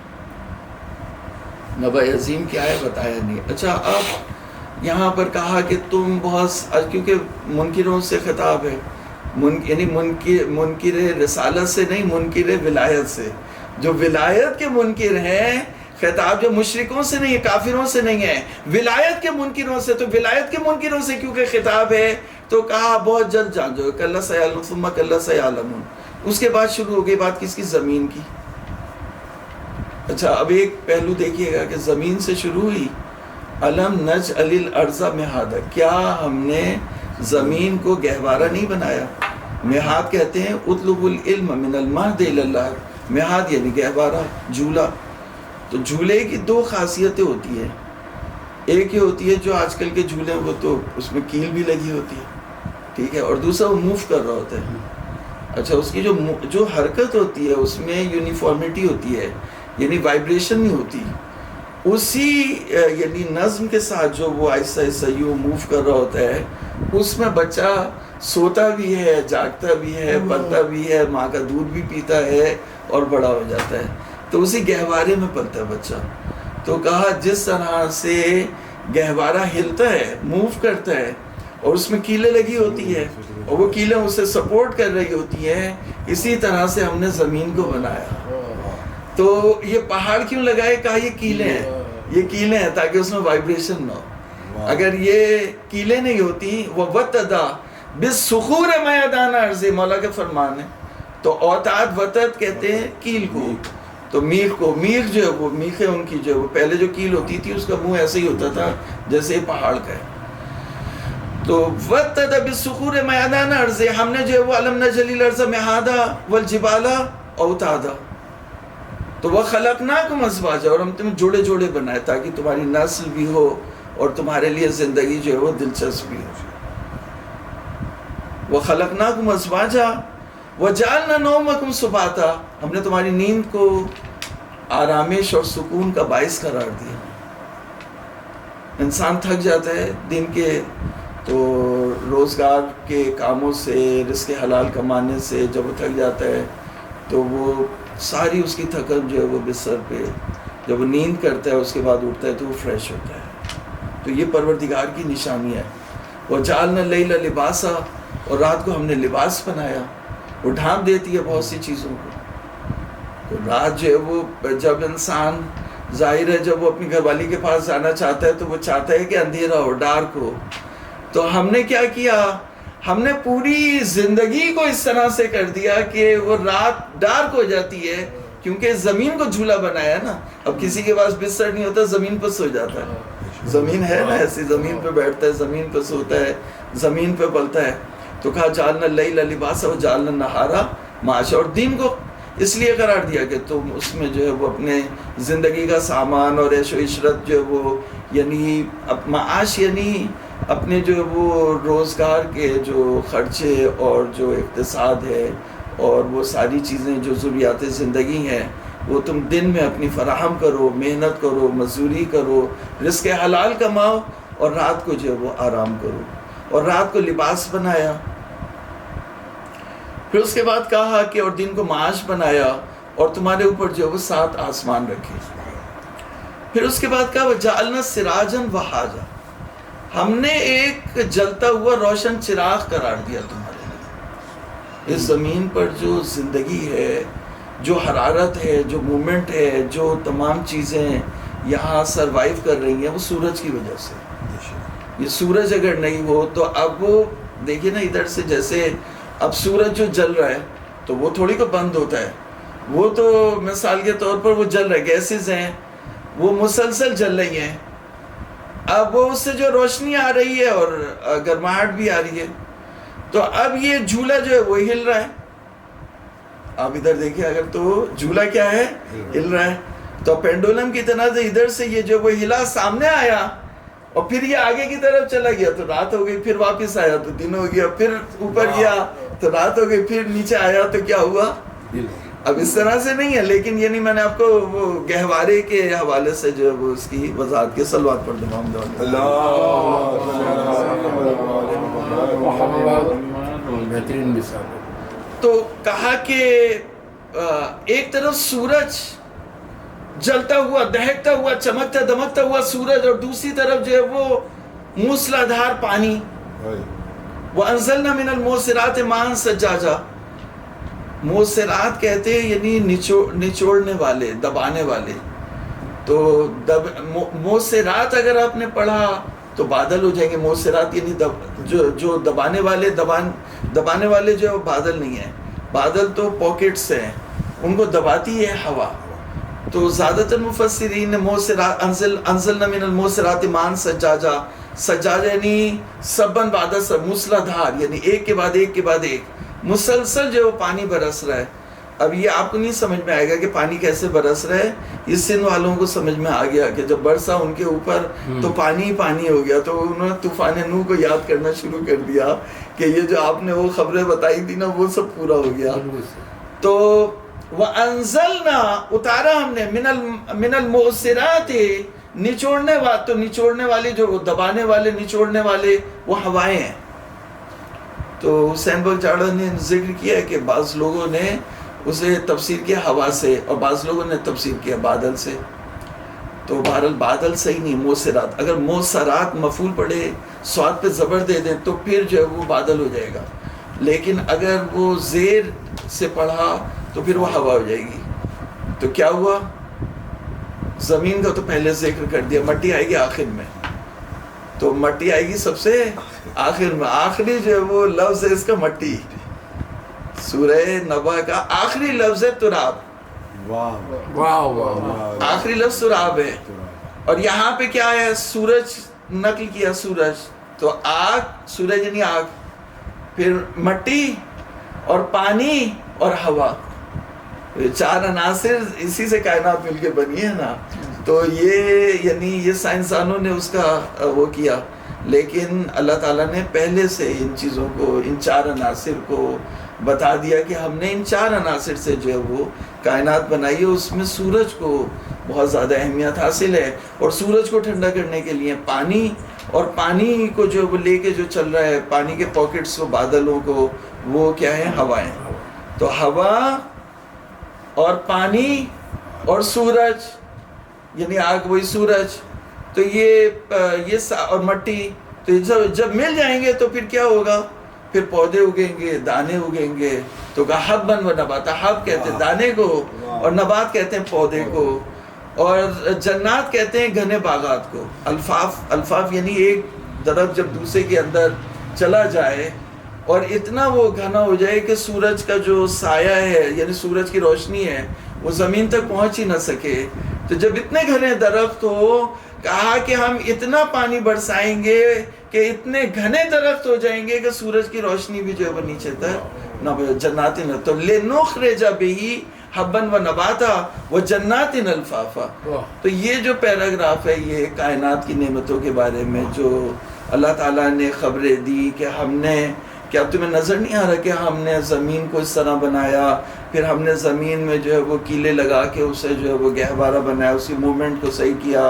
نبع عظیم کیا ہے بتایا نہیں. اچھا اب یہاں پر کہا کہ تم بہت، کیونکہ منکروں سے خطاب ہے، یعنی منکر رسالت سے نہیں، منکر ولایت سے. جو ولایت کے منکر ہیں، خطاب جو مشرکوں سے نہیں ہے، کافروں سے نہیں ہے، ولایت کے منکروں سے. تو ولایت کے منکروں سے کیونکہ خطاب ہے تو کہا بہت جلد جان جاؤ، کلا سیعلمون ثم کلا سیعلمون. اس کے بعد شروع ہو گئی بات کس کی؟ زمین کی. اچھا اب ایک پہلو دیکھیے گا کہ زمین سے شروع ہوئی. الم نجعل الارض مہادا، کیا ہم نے زمین کو گہوارہ نہیں بنایا؟ مہاد کہتے ہیں اطلب العلم من المہد الی اللحد. مہاد یعنی گہوارہ، جھولا. تو جھولے کی 2 خاصیتیں ہوتی ہیں. ایک یہ ہوتی ہے جو آج کل کے جھولے ہیں وہ تو اس میں کیل بھی لگی ہوتی ہے، ٹھیک ہے، اور دوسرا وہ موو کر رہا ہوتا ہے. اچھا اس کی جو حرکت ہوتی ہے اس میں یونیفارمٹی ہوتی ہے، یعنی وائبریشن نہیں ہوتی. اسی یعنی نظم کے ساتھ جو وہ آہستہ آہستہ یوں موو کر رہا ہوتا ہے، اس میں بچہ سوتا بھی ہے، جاگتا بھی ہے، پلتا بھی ہے، ماں کا دودھ بھی پیتا ہے اور بڑا ہو جاتا ہے. تو اسی گہوارے میں پلتا ہے بچہ. تو کہا جس طرح سے گہوارہ ہلتا ہے، موو کرتا ہے، اور اس میں کیلیں لگی ہوتی ہے اور وہ کیلیں اسے سپورٹ کر رہی ہوتی ہیں، اسی طرح سے ہم نے زمین کو بنایا. تو یہ پہاڑ کیوں لگائے؟ کہا یہ کیلیں ہیں، یہ کیلیں ہیں تاکہ اس میں وائبریشن نہ ہو. اگر یہ کیلیں نہیں ہوتی، وَوَتَّدَا بِالصُّخُورِ مَيَدَانَ عَرْضِ، مولا کے فرمان ہے. تو اوتاد وتد کہتے ہیں کیل کو. تو میخ کو، میخ جو ہے وہ میخیں ان کی جو ہے وہ پہلے جو کیل ہوتی تھی اس کا منہ ایسے ہی ہوتا تھا جیسے پہاڑ کا ہے. تو وَتَّدَا بِالصُّخُورِ مَيَدَانَ عَرْضِ، ہم نے جو ہے وہ أَلَمْ نَجْعَلِ الْأَرْضَ مِهَادًا وَالْجِبَالَ أَوْتَادًا. تو وَخَلَقْنَاكُمْ أَزْوَاجًا، اور ہم تمہیں جوڑے جوڑے بنائے تاکہ تمہاری نسل بھی ہو اور تمہارے لیے زندگی جو ہے وہ دلچسپ بھی ہو. وَخَلَقْنَاكُمْ أَزْوَاجًا وَجَعَلْنَا نَوْمَكُمْ سُبَاتًا، ہم نے تمہاری نیند کو آرامش اور سکون کا باعث قرار دیا. انسان تھک جاتا ہے دن کے تو روزگار کے کاموں سے، رزق حلال کمانے سے، جب وہ تھک جاتا ہے تو وہ ساری اس کی تھکن جو ہے وہ بستر پہ جب وہ نیند کرتا ہے اس کے بعد اٹھتا ہے تو وہ فریش ہوتا ہے. تو یہ پروردگار کی نشانی ہے. وَجَعَلْنَا اللَّيْلَ لِبَاسًا, اور رات کو ہم نے لباس بنایا. وہ ڈھانپ دیتی ہے بہت سی چیزوں کو. تو رات جو ہے وہ جب انسان ظاہر ہے جب وہ اپنی گھر والی کے پاس جانا چاہتا ہے تو وہ چاہتا ہے کہ اندھیرا ہو, ڈارک ہو. تو ہم نے کیا کیا, ہم نے پوری زندگی کو اس طرح سے کر دیا کہ وہ رات ڈارک ہو جاتی ہے, کیونکہ زمین کو جھولا بنایا نا. اب کسی کے پاس بستر نہیں ہوتا, زمین پر سو جاتا ہے. زمین ہے نا ایسی, زمین پہ بیٹھتا ہے, زمین پہ سوتا ہے, زمین پہ پلتا ہے. تو کہا جعلنا اللیل لباسا وجعلنا النہار معاشا, اور دن کو اس لیے قرار دیا کہ تم اس میں جو ہے وہ اپنے زندگی کا سامان اور عیش و عشرت جو ہے وہ یعنی معاش یعنی اپنے جو ہے وہ روزگار کے جو خرچے اور جو اقتصاد ہے اور وہ ساری چیزیں جو ضروریات زندگی ہیں وہ تم دن میں اپنی فراہم کرو, محنت کرو, مزدوری کرو, رزق حلال کماؤ, اور رات کو جو ہے وہ آرام کرو. اور رات کو لباس بنایا. پھر اس کے بعد کہا کہ اور دن کو معاش بنایا, اور تمہارے اوپر جو ہے وہ 7 آسمان رکھے. پھر اس کے بعد کہا وَجَعَلْنَا سِرَاجًا وَهَاجًا, ہم نے ایک جلتا ہوا روشن چراغ قرار دیا تمہارے لیے. اس زمین پر جو زندگی ہے, جو حرارت ہے, جو مومنٹ ہے, جو تمام چیزیں یہاں سروائیو کر رہی ہیں وہ سورج کی وجہ سے. یہ سورج اگر نہیں ہو تو اب وہ دیکھیے نا ادھر سے, جیسے اب سورج جو جل رہا ہے تو وہ تھوڑی کو بند ہوتا ہے, وہ تو مثال کے طور پر وہ جل رہا ہے, گیسز ہیں وہ مسلسل جل رہی ہیں. اب وہ اس سے جو روشنی آ رہی ہے اور گرماہٹ بھی آ رہی ہے, تو اب یہ جھولا جو ہے وہ ہل رہا ہے. آپ ادھر دیکھیں اگر تو جھولا کیا ہے, ہل رہا ہے. تو پینڈولم کی طرح سے ادھر سے یہ جو وہ ہلا سامنے آیا اور پھر یہ آگے کی طرف چلا گیا تو رات ہو گئی, پھر واپس آیا تو دن ہو گیا, پھر اوپر گیا تو رات ہو گئی, پھر نیچے آیا تو کیا ہوا. اب اس طرح سے نہیں ہے, لیکن یعنی میں نے آپ کو وہ گہوارے کے حوالے سے جو ہے وہ اس کی وضاحت کے صلوات پڑھ دوں. بہترین مثال. تو کہا کہ ایک طرف سورج جلتا ہوا, دہکتا ہوا, چمکتا دمکتا ہوا سورج, اور دوسری طرف جو ہے وہ موسلادھار پانی. وَأَنزَلْنَا مِنَ الْمُعْصِرَاتِ مَاءً ثَجَّاجًا, موسرات کہتے ہیں یعنی نچوڑنے والے, دبانے والے. تو موسرات اگر آپ نے پڑھا تو بادل ہو جائیں گے. موسرات یعنی جو دبانے والے جو بادل نہیں ہیں, بادل تو پاکٹس ہیں, ان کو دباتی ہے ہوا. تو زیادہ تر مفسرین نے انزلنا من الموسرات ماء ثجاجا, سجاجا یعنی سبن بعد سب, موسلادھار یعنی ایک کے بعد ایک کے بعد ایک مسلسل جو پانی برس رہا ہے. اب یہ آپ کو نہیں سمجھ میں آئے گا کہ پانی کیسے برس رہا ہے, اس سن والوں کو سمجھ میں آ گیا کہ جب برسا ان کے اوپر تو پانی ہی پانی ہو گیا. تو انہوں نے طوفان نوح کو یاد کرنا شروع کر دیا کہ یہ جو آپ نے وہ خبریں بتائی تھی نا وہ سب پورا ہو گیا. تو وَأَنزَلْنَا, اتارا ہم نے, من المعصرات, نچوڑنے والے, تو نچوڑنے والے جو وہ دبانے والے, نچوڑنے والے وہ ہوائیں ہیں. تو حسین بخش جاڑا نے ذکر کیا کہ بعض لوگوں نے اسے تفسیر کیا ہوا سے اور بعض لوگوں نے تفسیر کیا بادل سے. تو بہرحال بادل صحیح نہیں, موسرات. اگر موسرات مفعول پڑھے, سواد پہ زبر دے دیں تو پھر جو ہے وہ بادل ہو جائے گا. لیکن اگر وہ زیر سے پڑھا تو پھر وہ ہوا ہو جائے گی. تو کیا ہوا, زمین کا تو پہلے ذکر کر دیا, مٹی آئے گی آخر میں. تو مٹی آئے گی سب سے آخر میں. آخری جو ہے وہ لفظ ہے اس کا مٹی. سورہ نبا کا آخری لفظ ہے تراب. آخری لفظ تراب ہے. اور یہاں پہ کیا ہے, سورج نقل کیا, سورج تو آگ, سورج یعنی آگ, پھر مٹی اور پانی اور ہوا. 4 عناصر اسی سے کائنات مل کے بنی ہے نا. تو یہ یعنی یہ سائنسدانوں نے اس کا وہ کیا, لیکن اللہ تعالیٰ نے پہلے سے ان چیزوں کو, ان 4 عناصر کو بتا دیا کہ ہم نے ان 4 عناصر سے جو ہے وہ کائنات بنائی ہے. اس میں سورج کو بہت زیادہ اہمیت حاصل ہے, اور سورج کو ٹھنڈا کرنے کے لیے پانی, اور پانی کو جو وہ لے کے جو چل رہا ہے, پانی کے پاکٹس کو, بادلوں کو, وہ کیا ہے, ہوائیں. تو ہوا اور پانی اور سورج یعنی آگ وہی سورج، تو یہ اور مٹی، تو جب مل جائیں گے تو پھر کیا ہوگا؟ پھر پودے اگیں گے، دانے اگیں گے. تو کہا حبًا و نباتا، حب کہتے ہیں دانے کو اور نبات کہتے ہیں پودے کو، اور جنات کہتے ہیں گھنے باغات کو. الفاف یعنی ایک درخت جب دوسرے کے اندر چلا جائے اور اتنا وہ گھنا ہو جائے کہ سورج کا جو سایہ ہے یعنی سورج کی روشنی ہے وہ زمین تک پہنچ ہی نہ سکے. تو جب اتنے گھنے درخت ہو، کہا کہ ہم اتنا پانی برسائیں گے کہ اتنے گھنے درخت ہو جائیں گے کہ سورج کی روشنی بھی جو ہے وہ نیچے تک نہ جنات نہ. تو لنخرج به حبًا و نباتا و جنات الفافا. تو یہ جو پیراگراف ہے یہ کائنات کی نعمتوں کے بارے میں جو اللہ تعالیٰ نے خبریں دی کہ ہم نے، کیا تمہیں نظر نہیں آ رہا کہ ہم نے زمین کو اس طرح بنایا، پھر ہم نے زمین میں جو ہے وہ کیلے لگا کے اسے جو ہے وہ گہوارہ بنایا، اس کی موومنٹ کو صحیح کیا،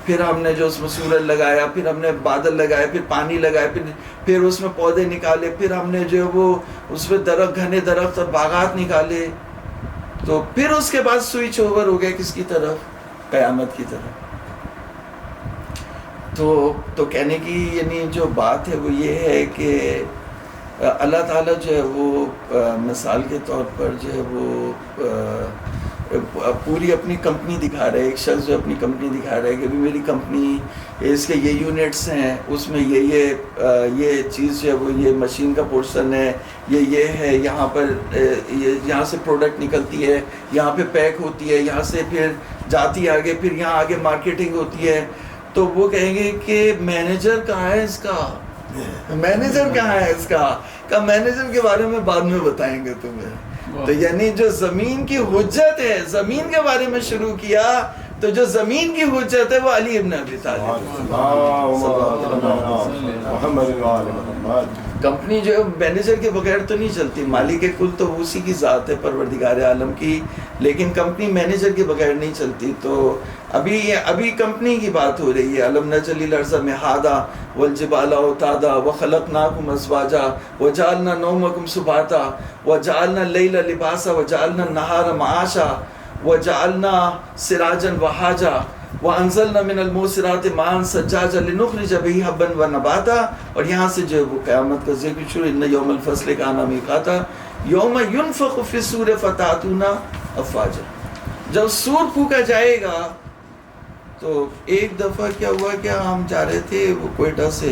پھر ہم نے جو اس میں سورج لگایا، پھر ہم نے بادل لگائے، پھر پانی لگایا، پھر اس میں پودے نکالے، پھر ہم نے جو ہے وہ اس میں درخت، گھنے درخت اور باغات نکالے. تو پھر اس کے بعد سوئچ اوور ہو گیا کس کی طرف؟ قیامت کی طرف. تو کہنے کی یعنی جو بات ہے وہ یہ ہے کہ اللہ تعالیٰ جو ہے وہ مثال کے طور پر جو ہے وہ پوری اپنی کمپنی دکھا رہے. ایک شخص جو اپنی کمپنی دکھا رہا ہے کہ میری کمپنی اس کے یہ یونٹس ہیں، اس میں یہ چیز جو ہے وہ یہ مشین کا پورشن ہے، یہ ہے، یہاں پر یہاں سے پروڈکٹ نکلتی ہے، یہاں پہ پیک ہوتی ہے، یہاں سے پھر جاتی ہے آگے، پھر یہاں آگے مارکیٹنگ ہوتی ہے. تو وہ کہیں گے کہ مینیجر کہاں ہے اس کا؟ مینیجر کہاں ہے اس کا؟ کہ مینیجر کے بارے میں بعد میں بتائیں گے تمہیں. تو یعنی جو زمین کی حجت ہے، زمین کے بارے میں شروع کیا، تو جو زمین کی حجت ہے وہ علی ابن ابی طالب. کمپنی جو ہے مینیجر کے بغیر تو نہیں چلتی، مالک کل تو اسی کی ذات ہے، پروردگار عالم کی، لیکن کمپنی مینیجر کے بغیر نہیں چلتی. تو ابھی کمپنی کی بات ہو رہی ہے. الم نجعل الارض مہادا والجبال اوتادا وخلقناکم ازواجا وجعلنا نومکم سباتا وجعلنا اللیل لباسا وجعلنا النہار معاشا وجعلنا سراجا وہاجا وانزلنا من الموسرات ماء ثجاجا لنخرج به حبا ونباتا. اور یہاں سے جو وہ قیامت کا ذکر شروع، ان یوم الفصل کان میقاتا یوم ينفخ فی الصور فتأتون افواجا. جب سور پھونکا جائے گا تو ایک دفعہ کیا ہوا کہ ہم جا رہے تھے، وہ کوئٹہ سے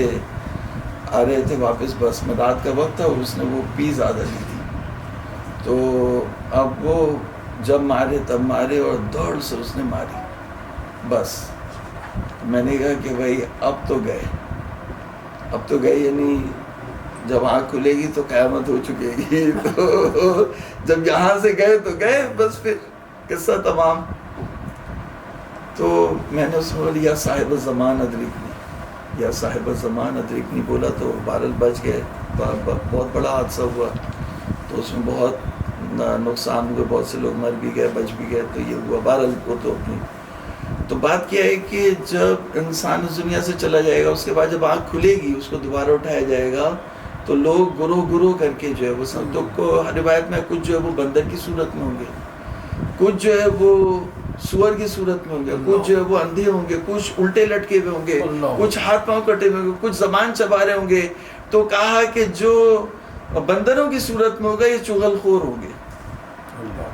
آ رہے تھے واپس، بس میں رات کا وقت تھا، اس نے وہ پی زیادہ لی تھی. تو اب وہ جب مارے تب مارے اور دوڑ سے اس نے ماری. بس میں نے کہا کہ بھائی اب تو گئے یعنی جب آنکھ کھلے گی تو قیامت ہو چکے گی. تو جب یہاں سے گئے تو گئے، بس پھر قصہ تمام. تو میں نے اس کو بولا یا صاحب الزمان ادرکنی، یا صاحب الزمان ادرکنی بولا، تو بہرحال بچ گئے. بہت بڑا حادثہ ہوا، تو اس میں بہت نقصان ہوئے، بہت سے لوگ مر بھی گئے، بچ بھی گئے. تو یہ ہوا بہرحال وہ تو اپنی. تو بات کیا ہے کہ جب انسان اس دنیا سے چلا جائے گا، اس کے بعد جب آنکھ کھلے گی، اس کو دوبارہ اٹھایا جائے گا، تو لوگ گروہ کر کے جو ہے وہ سب کو روایت میں کچھ جو ہے وہ بندر کی صورت میں ہوں گے، کچھ جو ہے وہ سور کی صورت میں ہوں گے، کچھ جو ہے وہ اندھے ہوں گے، کچھ الٹے لٹکے ہوئے ہوں گے، کچھ ہاتھ پاؤں کٹے ہوئے ہوں گے، کچھ زبان چبا رہے ہوں گے. تو کہا کہ جو بندروں کی صورت میں ہوگا یہ چغل خور ہوں گے،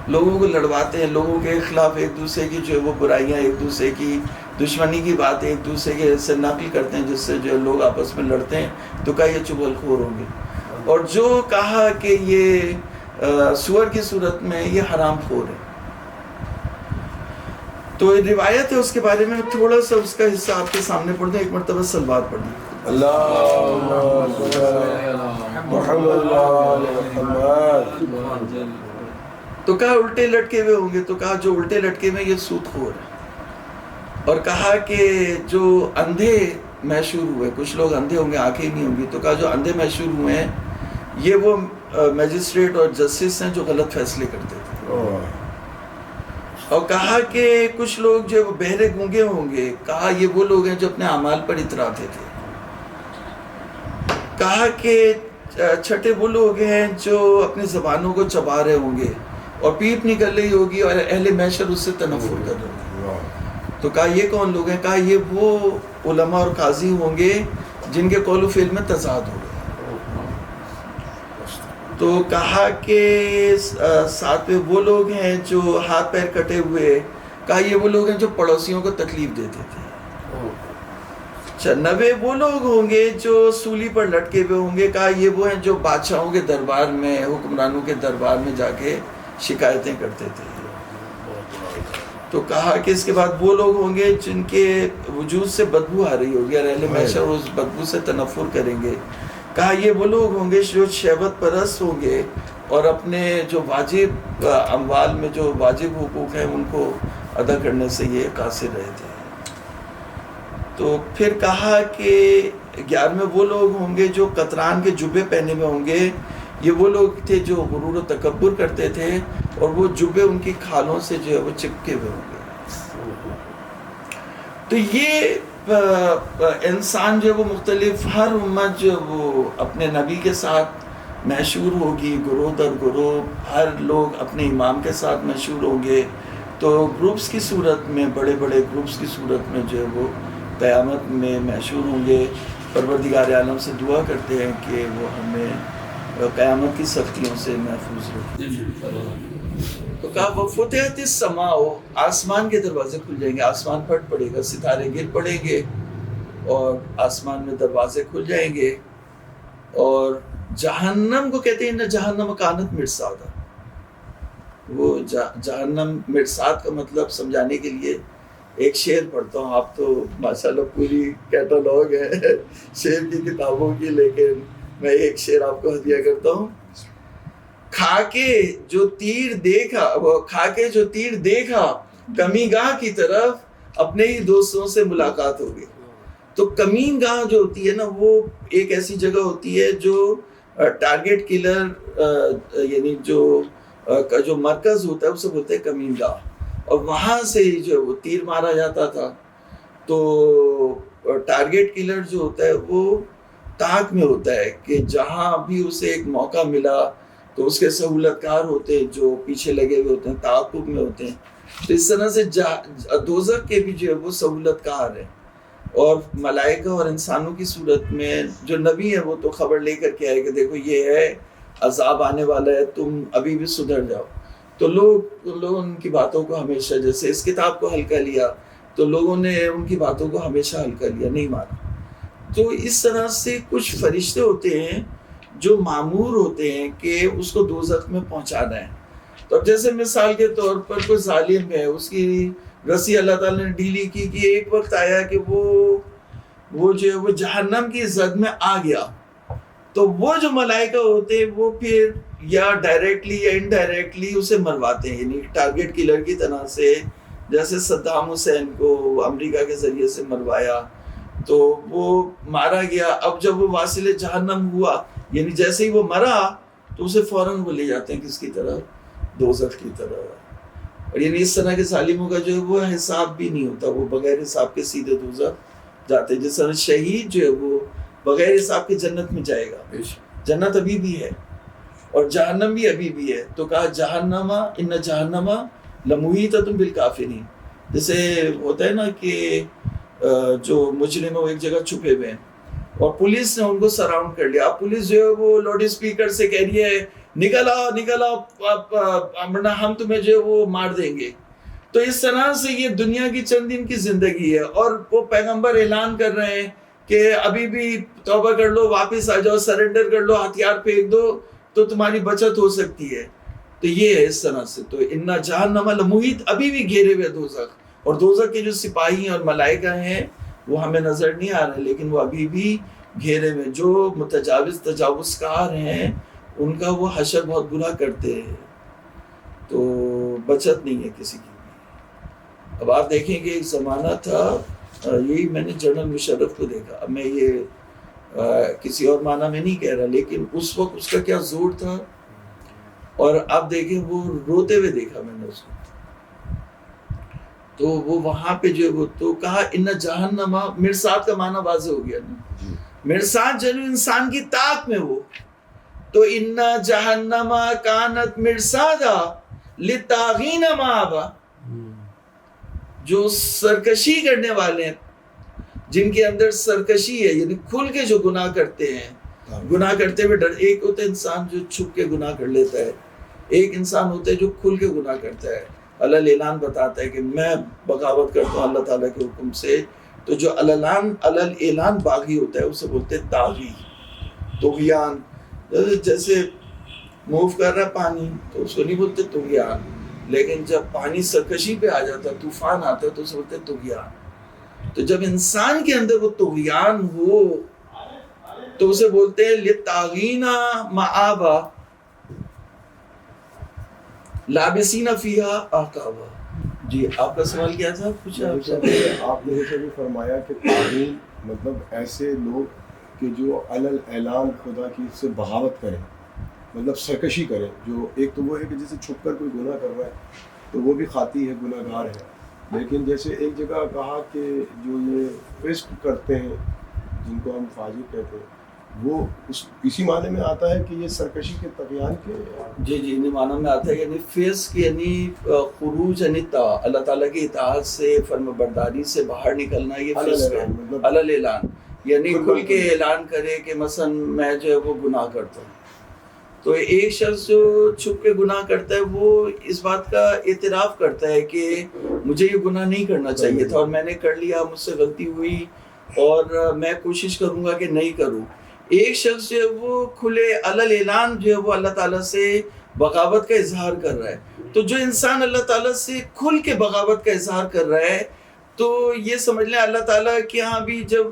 لوگوں کو لڑواتے ہیں، لوگوں کے خلاف ایک دوسرے کی جو ہے وہ برائیاں، ایک دوسرے کی دشمنی کی باتیں ایک دوسرے کے سے نقل کرتے ہیں، جس سے جو لوگ آپس میں لڑتے ہیں. تو کہا یہ چغل خور ہوں گے. اور جو کہا کہ یہ سور کی صورت میں یہ حرام خور ہے. تو روایت ہے اس کے بارے میں تھوڑا سا اس کا حصہ آپ کے سامنے پڑھ دیں. ایک مرتبہ صلوات پڑھ دیں. تو کہا الٹے لٹکے ہوئے ہوں گے، تو کہا جو الٹے لٹکے ہوئے یہ سود خور ہے. اور کہا کہ جو اندھے محشور ہوئے، کچھ لوگ اندھے ہوں گے، آنکھیں نہیں ہوں گی، تو کہا جو اندھے محشور ہوئے ہیں یہ وہ میجسٹریٹ اور جسٹس ہیں جو غلط فیصلے کرتے تھے. اور کہا کہ کچھ لوگ جو بہرے گونگے ہوں گے، کہا یہ وہ لوگ ہیں جو اپنے اعمال پر اتراتے تھے. کہا کہ چھٹے وہ لوگ ہیں جو اپنی زبانوں کو چبا رہے ہوں گے، اور پیپ نکل رہی ہوگی اور اہل محشر اس سے تنفر کر رہے ہیں. تو کہا یہ کون لوگ ہیں؟ کہا یہ وہ علماء اور قاضی ہوں گے جن کے قول و فعل میں تضاد ہوگا. تو کہا کہ ساتھ میں وہ لوگ ہیں جو ہاتھ پیر کٹے ہوئے. کہا یہ وہ لوگ ہیں جو پڑوسیوں کو تکلیف دیتے تھے. 90 وہ لوگ ہوں گے جو سولی پر لٹکے ہوئے ہوں گے. کہا یہ وہ ہیں جو بادشاہوں کے دربار میں، حکمرانوں کے دربار میں جا کے شکایتیں کرتے تھے. تو کہا کہ اس کے بعد وہ لوگ ہوں گے جن کے وجود سے بدبو آ رہی ہوگی اور اہل محشر اس بدبو سے تنفر کریں گے. کہا یہ وہ لوگ ہوں گے جو شہوت پرست ہوں گے اور اپنے جو واجب اموال میں جو واجب حقوق ہیں ان کو ادا کرنے سے یہ قاصر رہے تھے. تو پھر کہا کہ 11 وہ لوگ ہوں گے جو قطران کے جبے پہنے ہوئے ہوں گے. یہ وہ لوگ تھے جو غرور و تکبر کرتے تھے اور وہ جبے ان کی کھالوں سے جو ہے وہ چپکے ہوئے ہوں گے. تو یہ انسان جو ہے وہ مختلف، ہر امت جو وہ اپنے نبی کے ساتھ مشہور ہوگی، گروہ در گروہ ہر لوگ اپنے امام کے ساتھ مشہور ہوں گے. تو گروپس کی صورت میں، بڑے بڑے گروپس کی صورت میں جو ہے وہ قیامت میں مشہور ہوں گے. پروردگار عالم سے دعا کرتے ہیں کہ وہ ہمیں قیامت کی سختیوں سے محفوظ رکھے. تو کہا وفتحت السماء، آسمان کے دروازے کھل جائیں گے، آسمان پھٹ پڑے گا، ستارے گر پڑیں گے اور آسمان میں دروازے کھل جائیں گے. اور جہنم کو کہتے ہیں نہ جہنم کانت مرصادا. وہ جہنم مرصاد کا مطلب سمجھانے کے لیے ایک شعر پڑھتا ہوں. آپ تو ماشاءاللہ پوری کیٹالوگ ہے شعر کی کتابوں کی، لیکن میں ایک شعر آپ کو ہدیہ کرتا ہوں. کھا کے جو تیر دیکھا کمی گاہ کی طرف اپنے ہی دوستوں سے ملاقات ہو گئی. تو کمین گاہ جو ہوتی ہے نا، وہ ایک ایسی جگہ ہوتی ہے جو ٹارگیٹ کلر یعنی جو مرکز ہوتا ہے اسے بولتے ہیں کمین گاہ. اور وہاں سے جو وہ تیر مارا جاتا تھا. تو ٹارگیٹ کلر جو ہوتا ہے وہ تاک میں ہوتا ہے کہ جہاں بھی اسے ایک موقع ملا تو اس کے سہولت کار ہوتے ہیں جو پیچھے لگے ہوئے ہوتے ہیں، تعاقب میں ہوتے ہیں. تو اس طرح سے دوزخ کے بھی جو ہے وہ سہولت کار ہے. اور ملائکہ اور انسانوں کی صورت میں جو نبی ہے وہ تو خبر لے کر کے آئے کہ دیکھو یہ ہے، عذاب آنے والا ہے، تم ابھی بھی سدھر جاؤ. تو لوگ ان کی باتوں کو ہمیشہ، جیسے اس کتاب کو ہلکا لیا تو لوگوں نے ان کی باتوں کو ہمیشہ ہلکا لیا، نہیں مانا. تو اس طرح سے کچھ فرشتے ہوتے ہیں جو مامور ہوتے ہیں کہ اس کو دوزخ میں پہنچانا ہے. تو جیسے مثال کے طور پر کوئی ظالم ہے، اس کی رسی اللہ تعالیٰ نے ڈھیلی کی کہ ایک وقت آیا کہ وہ جو ہے وہ جہنم کی زد میں آ گیا. تو وہ جو ملائکہ ہوتے ہیں وہ پھر یا ڈائریکٹلی یا انڈائریکٹلی اسے مرواتے ہیں، یعنی ٹارگیٹ کلر کی طرح سے. جیسے صدام حسین کو امریکہ کے ذریعے سے مروایا تو وہ مارا گیا. اب جب وہ واصل جہنم ہوا، یعنی جیسے ہی وہ مرا تو اسے فوراً وہ لے جاتے ہیں کس کی طرف؟ دوزخ کی طرف. اور یعنی اس طرح کے ظالموں کا جو ہے وہ حساب بھی نہیں ہوتا، وہ بغیر حساب کے سیدھے دوزخ جاتے ہیں. جس طرح شہید جو ہے وہ بغیر حساب کے جنت میں جائے گا. جنت ابھی بھی ہے اور جہنم بھی ابھی بھی ہے. تو کہا جہنم ان جہنم لمحیطۃ بالکافرین. جیسے ہوتا ہے نا کہ جو مجرم وہ ایک جگہ چھپے ہوئے ہیں اور پولیس نے ان کو سراؤنڈ کر لیا. اب پولیس جو ہے وہ لاؤڈ اسپیکر سے کہہ رہی ہے نکل آؤ ہم تمہیں جو ہے وہ مار دیں گے. تو اس طرح سے یہ دنیا کی چند دن کی زندگی ہے اور وہ پیغمبر اعلان کر رہے ہیں کہ ابھی بھی توبہ کر لو، واپس آ جاؤ، سرنڈر کر لو، ہتھیار پھینک دو تو تمہاری بچت ہو سکتی ہے. تو یہ ہے اس طرح سے. تو ان جہنم لمحیط، ابھی بھی گھیرے ہوئے دوزخ. اور دوزخ کے جو سپاہی ہیں اور ملائکہ ہیں وہ ہمیں نظر نہیں آ رہے، لیکن وہ ابھی بھی گھیرے میں. جو تجاوز کار ہیں ان کا وہ حشر بہت برا کرتے ہیں، تو بچت نہیں ہے کسی کی. اب آپ دیکھیں کہ ایک زمانہ تھا، یہی میں نے جنرل مشرف کو دیکھا. اب میں یہ کسی اور معنی میں نہیں کہہ رہا، لیکن اس وقت اس کا کیا زور تھا. اور اب دیکھیں وہ روتے ہوئے دیکھا میں نے اس کو. تو وہ وہاں پہ جو وہ تو کہا ان جہنم، مرصاد کا معنی واضح ہو گیا نا. مرصاد جو انسان کی طاق میں وہ، تو ان جہنم کانت مرصادا، لطاغین مآبا، جو سرکشی کرنے والے ہیں، جن کے اندر سرکشی ہے، یعنی کھل کے جو گناہ کرتے ہیں، گناہ کرتے ہوئے ڈر. ایک ہوتا ہے انسان جو چھپ کے گناہ کر لیتا ہے، ایک انسان ہوتا ہے جو کھل کے گناہ کرتا ہے. اللہ اعلان بتاتا ہے کہ میں بغاوت کرتا ہوں اللہ تعالیٰ کے حکم سے. تو جو اعلان باغی ہوتا ہے اسے بولتے ہیں طاغی، طغیان. جیسے موو کر رہا ہے پانی تو اس کو نہیں بولتے طغیان، لیکن جب پانی سرکشی پہ آ جاتا ہے، طوفان آتا ہے، تو اسے بولتے ہیں طغیان. تو جب انسان کے اندر وہ طغیان ہو تو اسے بولتے ہیں لطاغین مآبا لابسین فیہا احقابا. جی آپ کا سوال کیا تھا؟ کچھ آپ نے جیسے بھی فرمایا کہ طاغین مطلب ایسے لوگ کہ جو علل اعلان خدا کی سے بغاوت کریں، مطلب سرکشی کریں. جو ایک تو وہ ہے کہ جیسے چھپ کر کوئی گناہ کر رہا ہے تو وہ بھی خاطی ہے، گناہ گار ہے. لیکن جیسے ایک جگہ کہا کہ جو یہ فسق کرتے ہیں جن کو ہم فاجر کہتے ہیں، وہ اسی معنی میں آتا ہے کہ یہ سرکشی کے طغیان کے. جی انہیں معنی میں آتا ہے، یعنی فسق یعنی خروج یعنی اللہ تعالیٰ کی اطاعت سے، فرما برداری سے باہر نکلنا، یہ فسق ہے. علل اعلان یعنی کھل کے اعلان کرے کہ مثلا میں جو ہے وہ گناہ کرتا ہوں. تو ایک شخص جو چھپ کے گناہ کرتا ہے وہ اس بات کا اعتراف کرتا ہے کہ مجھے یہ گناہ نہیں کرنا چاہیے تھا اور میں نے کر لیا، مجھ سے غلطی ہوئی اور میں کوشش کروں گا کہ نہیں کروں. ایک شخص جو ہے وہ کھلے علل اعلان جو ہے وہ اللہ تعالیٰ سے بغاوت کا اظہار کر رہا ہے. تو جو انسان اللہ تعالیٰ سے کھل کے بغاوت کا اظہار کر رہا ہے تو یہ سمجھ لیں اللہ تعالیٰ کے ہاں بھی، جب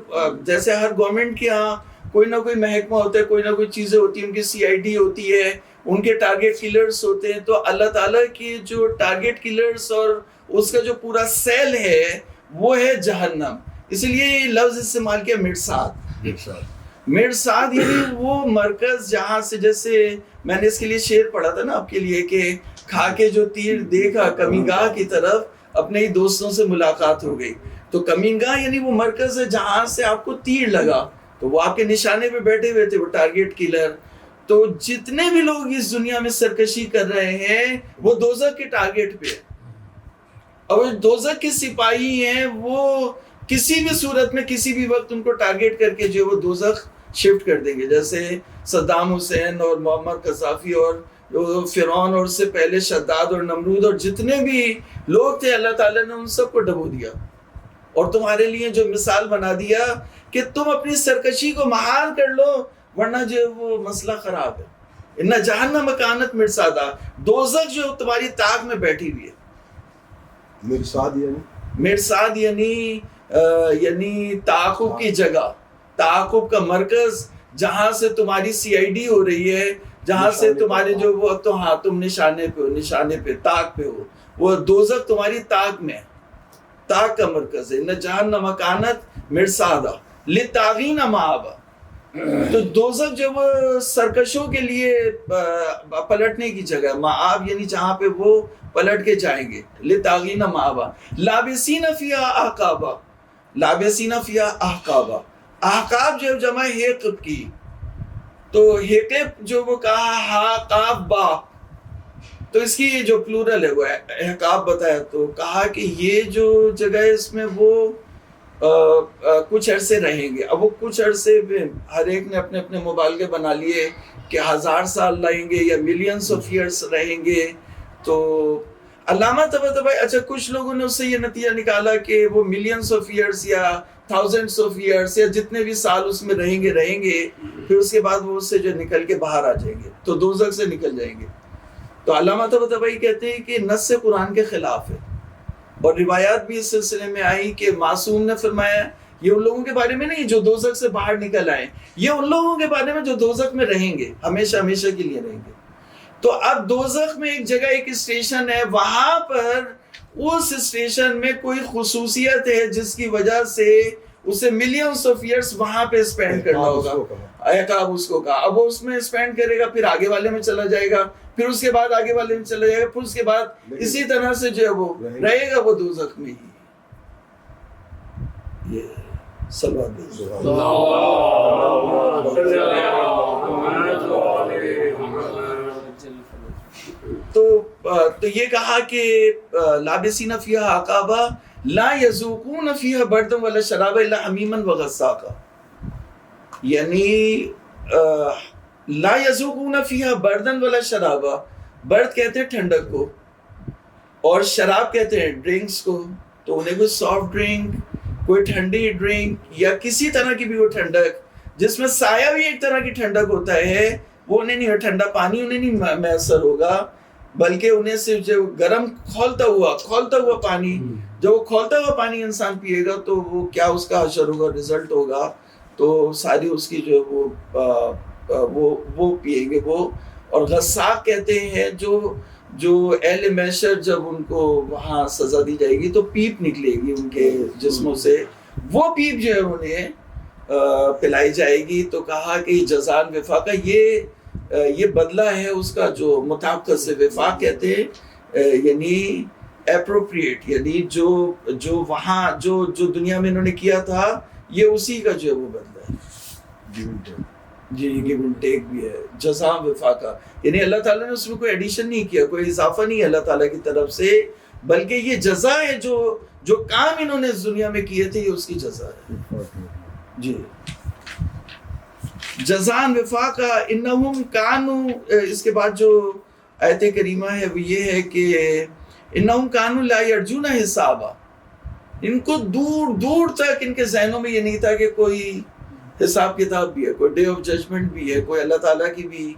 جیسے ہر گورنمنٹ کے ہاں کوئی نہ کوئی محکمہ ہوتا ہے، کوئی نہ کوئی چیزیں ہوتی ہیں، ان کی CID ہوتی ہے، ان کے ٹارگیٹ کلرز ہوتے ہیں. تو اللہ تعالیٰ کی جو ٹارگیٹ کلرز اور اس کا جو پورا سیل ہے وہ ہے جہنم. اسی لیے یہ لفظ استعمال کیا مرصاد. مرصاد یعنی وہ مرکز جہاں سے، جیسے میں نے اس کے لیے شعر پڑھا تھا نا آپ کے لیے کہ کھا کے جو تیر دیکھا کمینگاہ کی طرف، اپنے ہی دوستوں سے ملاقات ہو گئی. تو کمینگاہ یعنی وہ مرکز ہے جہاں سے آپ کو تیر لگا، تو وہ آپ کے نشانے پہ بیٹھے ہوئے تھے، وہ ٹارگیٹ کلر. تو جتنے بھی لوگ اس دنیا میں سرکشی کر رہے ہیں وہ دوزخ کے ٹارگیٹ پہ، اور دوزخ کے سپاہی ہیں. وہ کسی بھی صورت میں کسی بھی وقت ان کو ٹارگیٹ کر کے جو وہ دوزخ شفٹ کر دیں گے. جیسے صدام حسین اور معمر قذافی اور فرعون اور اس سے پہلے شداد اور نمرود اور جتنے بھی لوگ تھے، اللہ تعالیٰ نے ان سب کو ڈبو دیا اور تمہارے لیے جو مثال بنا دیا کہ تم اپنی سرکشی کو مہار کر لو ورنہ جو وہ مسئلہ خراب ہے. ان جہنم کانت مرصادا، دوزخ جو تمہاری طاق میں بیٹھی ہوئی ہے. مرصاد یعنی تعاقب کی جگہ، تعاقب کا مرکز، جہاں سے تمہاری CID ہو رہی ہے، جہاں سے تمہارے جو وہ تو ہاں تم نشانے پہ طاق پہ ہو، وہ دوزخ تمہاری طاق میں، طاق کا مرکز ہے. ان جہنم کانت مرصادا لطاغین مآبا. تو دوزخ جو وہ سرکشوں کے لیے پلٹنے کی جگہ، مآب یعنی جہاں پہ وہ پلٹ کے جائیں گے. لطاغین مآبا لابسین فیہا احقابا. لابسین فیہا احقابا، احقاب جو جمع حقب کی، تو حقب جو وہ کہا ہا قاف با، تو اس کی جو پلورل ہے وہ احقاب بتایا. تو کہا کہ یہ جو جگہ ہے اس میں وہ کچھ عرصے رہیں گے. اب وہ کچھ عرصے ہر ایک نے اپنے اپنے مبالغے بنا لیے کہ 1000 سال رہیں گے یا ملینز آف ایئرس رہیں گے. تو علامہ طباطبائی، اچھا کچھ لوگوں نے اس سے یہ نتیجہ نکالا کہ وہ ملینز آف ایئرس یا تھاؤزنڈس آف ایئرس یا جتنے بھی سال اس میں رہیں گے، پھر اس کے بعد وہ اس سے جو نکل کے باہر آ جائیں گے تو دوزخ سے نکل جائیں گے. تو علامہ طباطبائی کہتے ہیں کہ نص قرآن کے خلاف ہے، اور روایات بھی اس سلسلے میں آئی کہ معصوم نے فرمایا یہ ان لوگوں کے بارے میں نہیں جو دوزخ سے باہر نکل آئے، یہ ان لوگوں کے بارے میں جو دوزخ میں رہیں گے، ہمیشہ کے لیے رہیں گے. تو اب دوزخ میں ایک جگہ، ایک اسٹیشن ہے، وہاں پر اس اسٹیشن میں کوئی خصوصیت ہے جس کی وجہ سے اسے ملینز آف ایئرس وہاں پہ اسپینڈ کرنا ہوگا. عقاب اس کو کہا. اب وہ اس میں اسپینڈ کرے گا، پھر آگے والے میں چلا جائے گا، پھر اس کے بعد آگے والے میں چلا جائے گا، پھر اس کے بعد اسی طرح سے جو ہے وہ رہے گا وہ دوزخ میں ہی. یہ تو تو یہ کہا کہ لابسین فیہا احقابا لا یذوقون فیہا بردا ولا شرابا الا حمیما وغساقا، یعنی لا یذوقون فیہا بردا ولا شرابا، برد کہتے ہیں ٹھنڈک کو اور شراب کہتے ہیں ڈرنکس کو، تو انہیں کوئی سافٹ ڈرنک، کوئی ٹھنڈی ڈرنک یا کسی طرح کی بھی وہ ٹھنڈک جس میں سایہ بھی ایک طرح کی ٹھنڈک ہوتا ہے وہ انہیں نہیں، ٹھنڈا پانی انہیں نہیں میسر ہوگا، بلکہ انہیں صرف جو گرم کھولتا ہوا پانی، جب وہ کھولتا ہوا پانی انسان پیے گا تو وہ کیا اس کا حشر ہوگا، رزلٹ ہوگا، تو ساری اس کی جو وہ پیئیں گے وہ۔ اور غساق کہتے ہیں جو اہل محشر جب ان کو وہاں سزا دی جائے گی تو پیپ نکلے گی ان کے جسموں سے، وہ پیپ جو ہے انہیں پلائی جائے گی، تو کہا کہ جزان وفاق، یہ بدلہ ہے اس کا جو مطابقت سے، وفاق کہتے ہیں یعنی اپروپریٹ، یعنی جو وہاں جو دنیا میں انہوں نے کیا تھا یہ اسی کا جو ہے وہ بدلہ ہے، جی گیو اینڈ ٹیک بھی ہے، جزا وفاقہ، یعنی اللہ تعالیٰ نے اس میں کوئی ایڈیشن نہیں کیا، کوئی اضافہ نہیں ہے اللہ تعالیٰ کی طرف سے، بلکہ یہ جزا ہے جو کام انہوں نے اس دنیا میں کیے تھے یہ اس کی جزا ہے، جی جزان وفاقہ انہم کانوا۔ اس کے بعد جو آیت کریمہ ہے وہ یہ ہے کہ انہم کانوا لا یرجون حسابا، ان کو دور دور تک ان کے ذہنوں میں یہ نہیں تھا کہ کوئی حساب کتاب بھی ہے، کوئی ڈے آف ججمنٹ بھی ہے، کوئی اللہ تعالیٰ کی بھی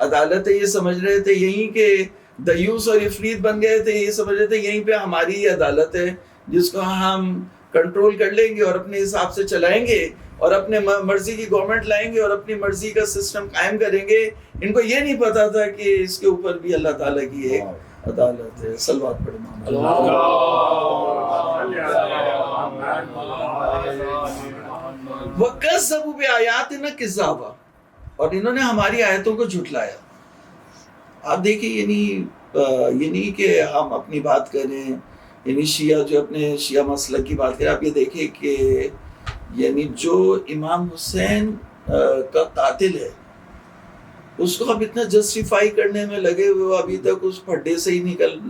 عدالت ہے، یہ سمجھ رہے تھے یہیں کہ دیوس اور افریت بن گئے تھے، یہ سمجھ رہے تھے یہیں پہ ہماری یہ عدالت ہے جس کو ہم کنٹرول کر لیں گے اور اپنے حساب سے چلائیں گے اور اپنے مرضی کی گورنمنٹ لائیں گے اور اپنی مرضی کا سسٹم قائم کریں گے۔ ان کو یہ نہیں پتا تھا کہ اس کے اوپر بھی اللہ تعالیٰ کی ایک عدالت ہے۔ صلوات پڑھیں وَكَذَّبُوا بِآيَاتِنَا كِذَّابًا، اور انہوں نے ہماری آیتوں کو جھٹلایا۔ آپ دیکھیں یہ نہیں کہ ہم اپنی بات کریں، یعنی شیعہ جو اپنے شیعہ مسلک کی بات کریں، آپ یہ دیکھیں کہ یعنی جو امام حسین کا قاتل ہے اس کو اب اتنا جسٹیفائی کرنے میں لگے ہوئے، ابھی تک اس پھڈے سے ہی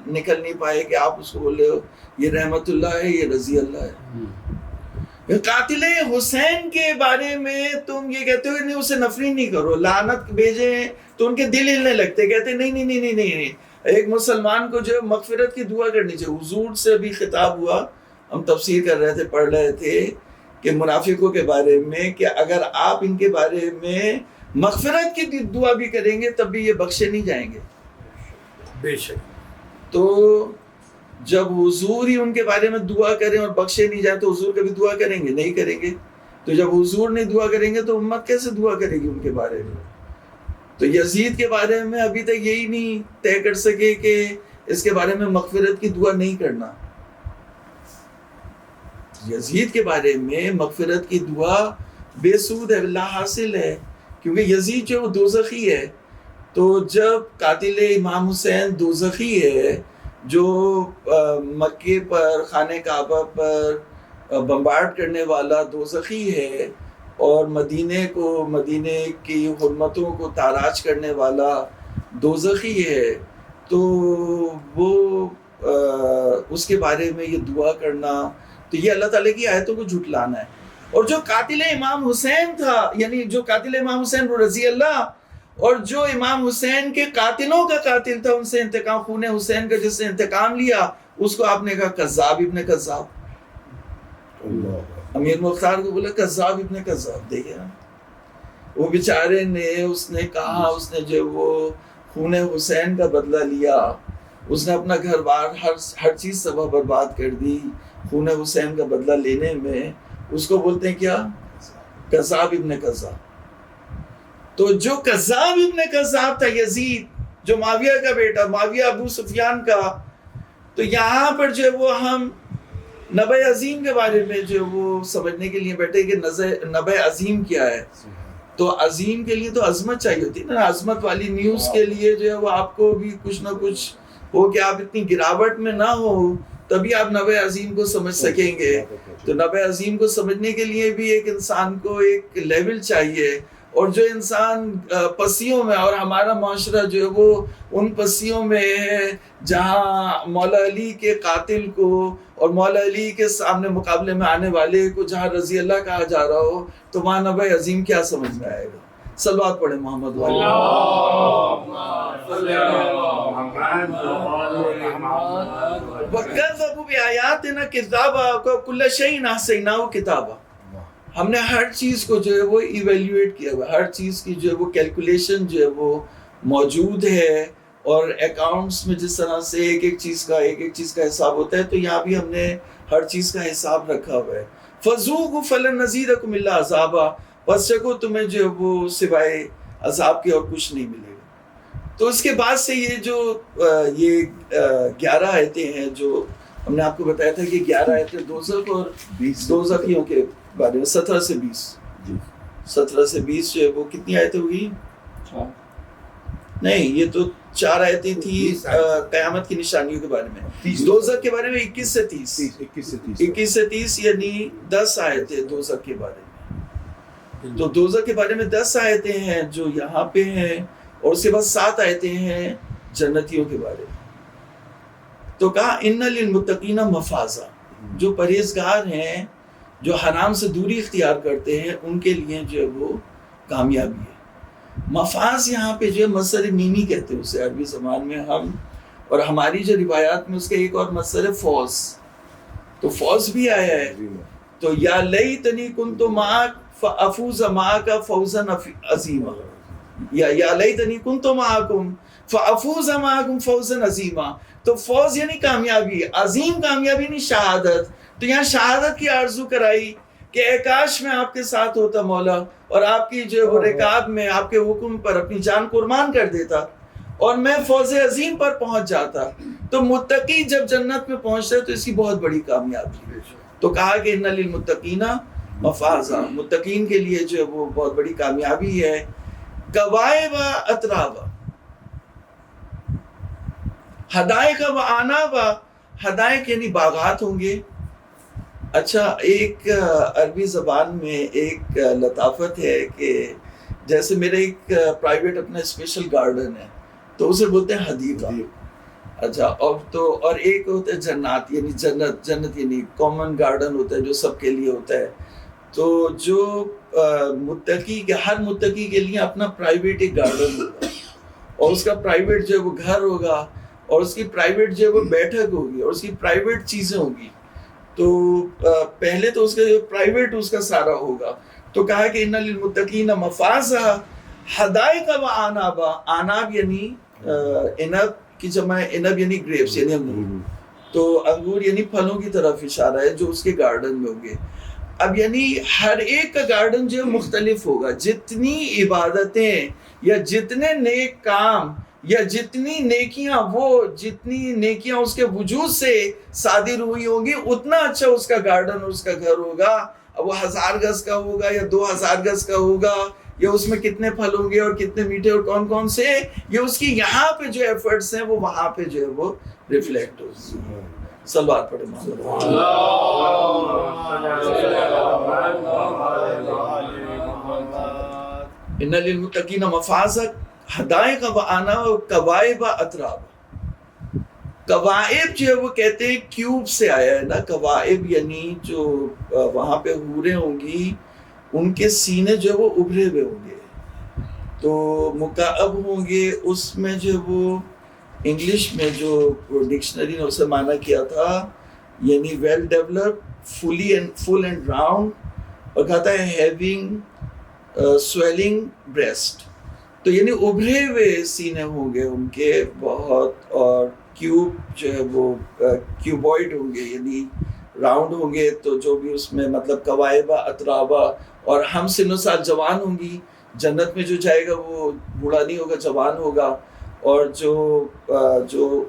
نکل نہیں پائے کہ آپ اس کو بولے ہو یہ رحمت اللہ ہے، یہ رضی اللہ ہے۔ قاتل حسین کے بارے میں تم یہ کہتے ہو نہیں اسے نفری نہیں کرو، لعنت بھیجیں تو ان کے دل ہلنے لگتے، کہتے نہیں، ایک مسلمان کو جو مغفرت کی دعا کرنی چاہیے۔ حضور سے ابھی خطاب ہوا، ہم تفسیر کر رہے تھے، پڑھ رہے تھے کہ منافقوں کے بارے میں کہ اگر آپ ان کے بارے میں مغفرت کی دعا بھی کریں گے تب بھی یہ بخشے نہیں جائیں گے، بے شک۔ تو جب حضور ہی ان کے بارے میں دعا کریں اور بخشے نہیں جائیں تو حضور کبھی دعا کریں گے؟ نہیں کریں گے۔ تو جب حضور نہیں دعا کریں گے تو امت کیسے دعا کرے گی ان کے بارے میں؟ تو یزید کے بارے میں ابھی تک یہی نہیں طے کر سکے کہ اس کے بارے میں مغفرت کی دعا نہیں کرنا۔ یزید کے بارے میں مغفرت کی دعا بے سود ہے، لا حاصل ہے، کیونکہ یزید جو دوزخی ہے۔ تو جب قاتل امام حسین دوزخی ہے، جو مکے پر خانہ کعبہ پر بمبارڈ کرنے والا دوزخی ہے، اور مدینے کی حرمتوں کو تاراج کرنے والا دوزخی ہے، تو وہ اس کے بارے میں یہ دعا کرنا تو یہ اللہ تعالیٰ کی آیتوں کو جھٹلانا ہے۔ اور جو قاتل امام حسین تھا، یعنی جو قاتل امام حسین رضی اللہ، اور جو امام حسین کے قاتلوں کا قاتل تھا، ان سے انتقام، خون حسین کا جس نے انتقام لیا، اس کو آپ نے کہا کذاب ابن کذاب۔ امیر مختار کو بولا کذاب ابن کذاب۔ دیکھیں وہ بیچارے نے، اس نے کہا، اس نے جو وہ خون حسین کا بدلہ لیا، اس نے اپنا گھر بار ہر چیز سبا برباد کر دی خون حسین کا بدلہ لینے میں، اس کو بولتے ہیں کیا؟ کذاب ابن کذاب۔ تو جو کذاب ابن کذاب تھا یزید، جو معاویہ کا بیٹا، معاویہ ابو سفیان کا، تو یہاں پر جو وہ ہم نبع عظیم کے بارے میں جو وہ سمجھنے کے لیے بیٹھے کہ نبع عظیم کیا ہے، تو عظیم کے لیے تو عظمت چاہیے ہوتی ہے نا۔ عظمت والی نیوز کے لیے جو ہے وہ آپ کو بھی کچھ نہ کچھ ہو کہ آپ اتنی گراوٹ میں نہ ہو، تبھی آپ نبع عظیم کو سمجھ سکیں گے۔ تو نبع عظیم کو سمجھنے کے لیے بھی ایک انسان کو ایک لیول چاہیے، اور جو انسان پسیوں میں، اور ہمارا معاشرہ جو ہے وہ ان پسیوں میں ہے جہاں مولا علی کے قاتل کو اور مولا علی کے سامنے مقابلے میں آنے والے کو جہاں رضی اللہ کہا جا رہا ہو، تو وہاں نبی عظیم کیا سمجھ میں آئے گا؟ صلوات پڑھیں محمد والے. وَكَذَّبُوا بِآيَاتِنَا كِذَّابًا وَكُلَّ شَيْءٍ أَحْصَيْنَاهُ كِتَابًا. ہم نے ہر چیز کو جو ہے وہ ایویلیویٹ کیا ہوا، ہر چیز کی جو ہے وہ کیلکولیشن جو ہے وہ موجود ہے، اور اکاؤنٹس میں جس طرح سے ایک ایک چیز کا حساب ہوتا ہے، تو یہاں بھی ہم نے ہر چیز کا حساب رکھا ہوا ہے. فَذُوقُوا فَلَن نَّزِيدَكُمْ إِلَّا عَذَابًا. بس چکو تمہیں جو ہے وہ سوائے عذاب کے اور کچھ نہیں ملے گا. تو اس کے بعد سے یہ جو یہ 11 آیتیں ہیں جو ہم نے آپ کو بتایا تھا کہ 11 آیتیں دوزخ اور دوزخیوں کے بارے میں، 17 سے 20 17 سے 20 جو ہے وہ کتنی آیتیں ہوگی؟ نہیں، یہ تو 4 آیتیں تھی قیامت کی نشانیوں کے بارے میں. دوزخ کے بارے میں 21 سے 30 یعنی 10 آیتیں دوزخ کے بارے میں. تو دوزخ کے بارے میں 10 آیتیں ہیں جو یہاں پہ ہیں، اور اس کے بعد 7 آیتیں ہیں جنتیوں کے بارے میں. تو کہا ان للمتقین مفازا، جو پرہیزگار ہیں، جو حرام سے دوری اختیار کرتے ہیں، ان کے لیے جو ہے وہ کامیابی ہے. مفاز یہاں پہ جو ہے مصدر میمی کہتے ہیں اسے عربی زبان میں ہم، اور ہماری جو روایات میں اس کا ایک اور مصدر ہے فوز. تو فوز بھی آیا ہے. تو یا لیتنی کنت معک فافوز معک فوزا عظیما، یا لیتنی کنت معکم فافوز معکم فوزا عظیما. تو فوز یعنی کامیابی، عظیم کامیابی یعنی شہادت. تو یہاں شہادت کی آرزو کرائی کہ اے کاش میں آپ کے ساتھ ہوتا مولا، اور آپ کی جو وہ رکاب میں آپ کے حکم پر اپنی جان قربان کر دیتا، اور میں فوز عظیم پر پہنچ جاتا. تو متقی جب جنت میں پہنچتا ہے تو اس کی بہت بڑی کامیابی ہے. تو کہا کہ ان للمتقین مفازا، متقین کے لیے جو ہے وہ بہت بڑی کامیابی ہے. کواعب اترابا، حدائق و عنابا. حدائق یعنی باغات ہوں گے. اچھا، ایک عربی زبان میں ایک لطافت ہے کہ جیسے میرے ایک پرائیویٹ اپنا اسپیشل گارڈن ہے تو اسے بولتے ہیں حدیقہ. اچھا، اور ایک ہوتا ہے جنات، یعنی جنت یعنی کامن گارڈن ہوتا ہے جو سب کے لیے ہوتا ہے. تو جو متقی کے، ہر متقی کے لیے اپنا پرائیویٹ ایک گارڈن ہوگا، اور اس کا پرائیویٹ جو ہے وہ گھر ہوگا، اور اس کی پرائیویٹ جو ہے وہ بیٹھک ہوگی، اور اس کی پرائیویٹ چیزیں ہوگی. تو پہلے تو اس کا جو پرائیویٹ اس کا سارا ہوگا. تو کہا کہ ان للمتقین مفازا حدائق و عنابا. عناب یعنی عنب کی جمع، عنب یعنی گریپس یعنی انگور. تو انگور یعنی پھلوں کی طرف اشارہ ہے جو اس کے گارڈن میں ہوں گے. اب یعنی ہر ایک کا گارڈن جو مختلف ہوگا. جتنی عبادتیں یا جتنے نیک کام یا جتنی نیکیاں اس کے وجود سے صادر ہوئی ہوں گی، اتنا اچھا اس کا گارڈن اور اس کا گھر ہوگا. اب وہ 1000 گز کا ہوگا یا 2000 گز کا ہوگا، یا اس میں کتنے پھل ہوں گے اور کتنے میٹھے اور کون کون سے، یہ اس کی یہاں پہ جو ایفرٹس ہیں وہ وہاں پہ جو ہے وہ ریفلیکٹ ہوگی. صلوات پڑھیں محمد. ان للمتقین مفازا حدائق و عنابا کواعب اترابا. کواعب جو ہے وہ کہتے ہیں کیوب سے آیا ہے نا. کواعب یعنی جو وہاں پہ حوریں ہوں گی ان کے سینے جو ہے وہ ابھرے ہوئے ہوں گے. تو مکعب ہوں گے. اس میں جو وہ انگلش میں جو ڈکشنری نے اسے معنی کیا تھا یعنی well developed, full and round, اور کہتا ہے ہیونگ سویلنگ بریسٹ. تو یعنی ابھرے ہوئے سینے ہوں گے ان کے بہت، اور کیوب جو ہے وہ کیوبوئڈ ہوں گے یعنی راؤنڈ ہوں گے. تو جو بھی اس میں مطلب کواعب اترابا، اور ہم سن و سال جوان ہوں گی. جنت میں جو جائے گا وہ بوڑھا نہیں ہوگا، جوان ہوگا. اور جو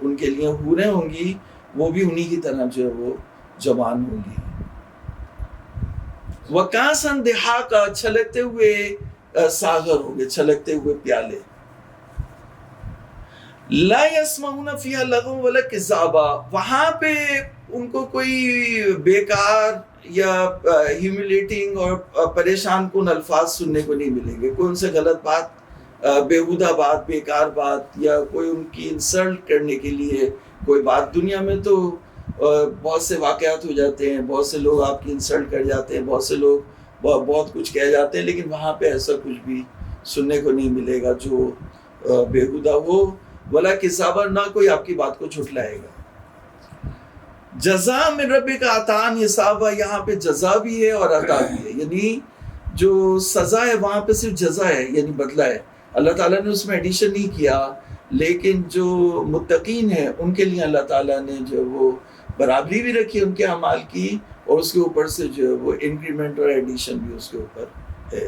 ان کے لیے حوریں ہوں گی وہ بھی انہی کی طرح جو ہے وہ جوان ہوں گی. وَكَأْسًا دِحَاقًا، چھلکتے ہوئے ساغر ہوں گے، چھلکتے ہوئے پیالے. لَا يَسْمَعُونَ فِيهَا لَغْوًا وَلَا كِذَّابًا، وہاں پہ ان کو کوئی بیکار یا ہیوملیٹنگ اور پریشان کن الفاظ سننے کو نہیں ملیں گے. کوئی ان سے غلط بات، بیہودہ بات، بیکار بات، یا کوئی ان کی انسلٹ کرنے کے لیے کوئی بات. دنیا میں تو بہت سے واقعات ہو جاتے ہیں، بہت سے لوگ آپ کی انسلٹ کر جاتے ہیں، بہت سے لوگ بہت کچھ کہہ جاتے ہیں، لیکن وہاں پہ ایسا کچھ بھی سننے کو نہیں ملے گا جو بیہودہ ہو. ولا کسابہ، نہ کوئی آپ کی بات کو جھٹلائے گا. جزا من ربک عطاء حسابا، یہاں پہ جزا بھی ہے اور عطا بھی ہے، یعنی جو سزا ہے وہاں پہ صرف جزا ہے، یعنی بدلہ ہے. اللہ تعالیٰ نے اس میں ایڈیشن نہیں کیا، لیکن جو متقین ہیں ان کے لیے اللہ تعالیٰ نے جو وہ برابری بھی رکھی ان کے اعمال کی، اور اس کے اوپر سے جو وہ انکریمنٹ اور ایڈیشن بھی اس کے اوپر ہے.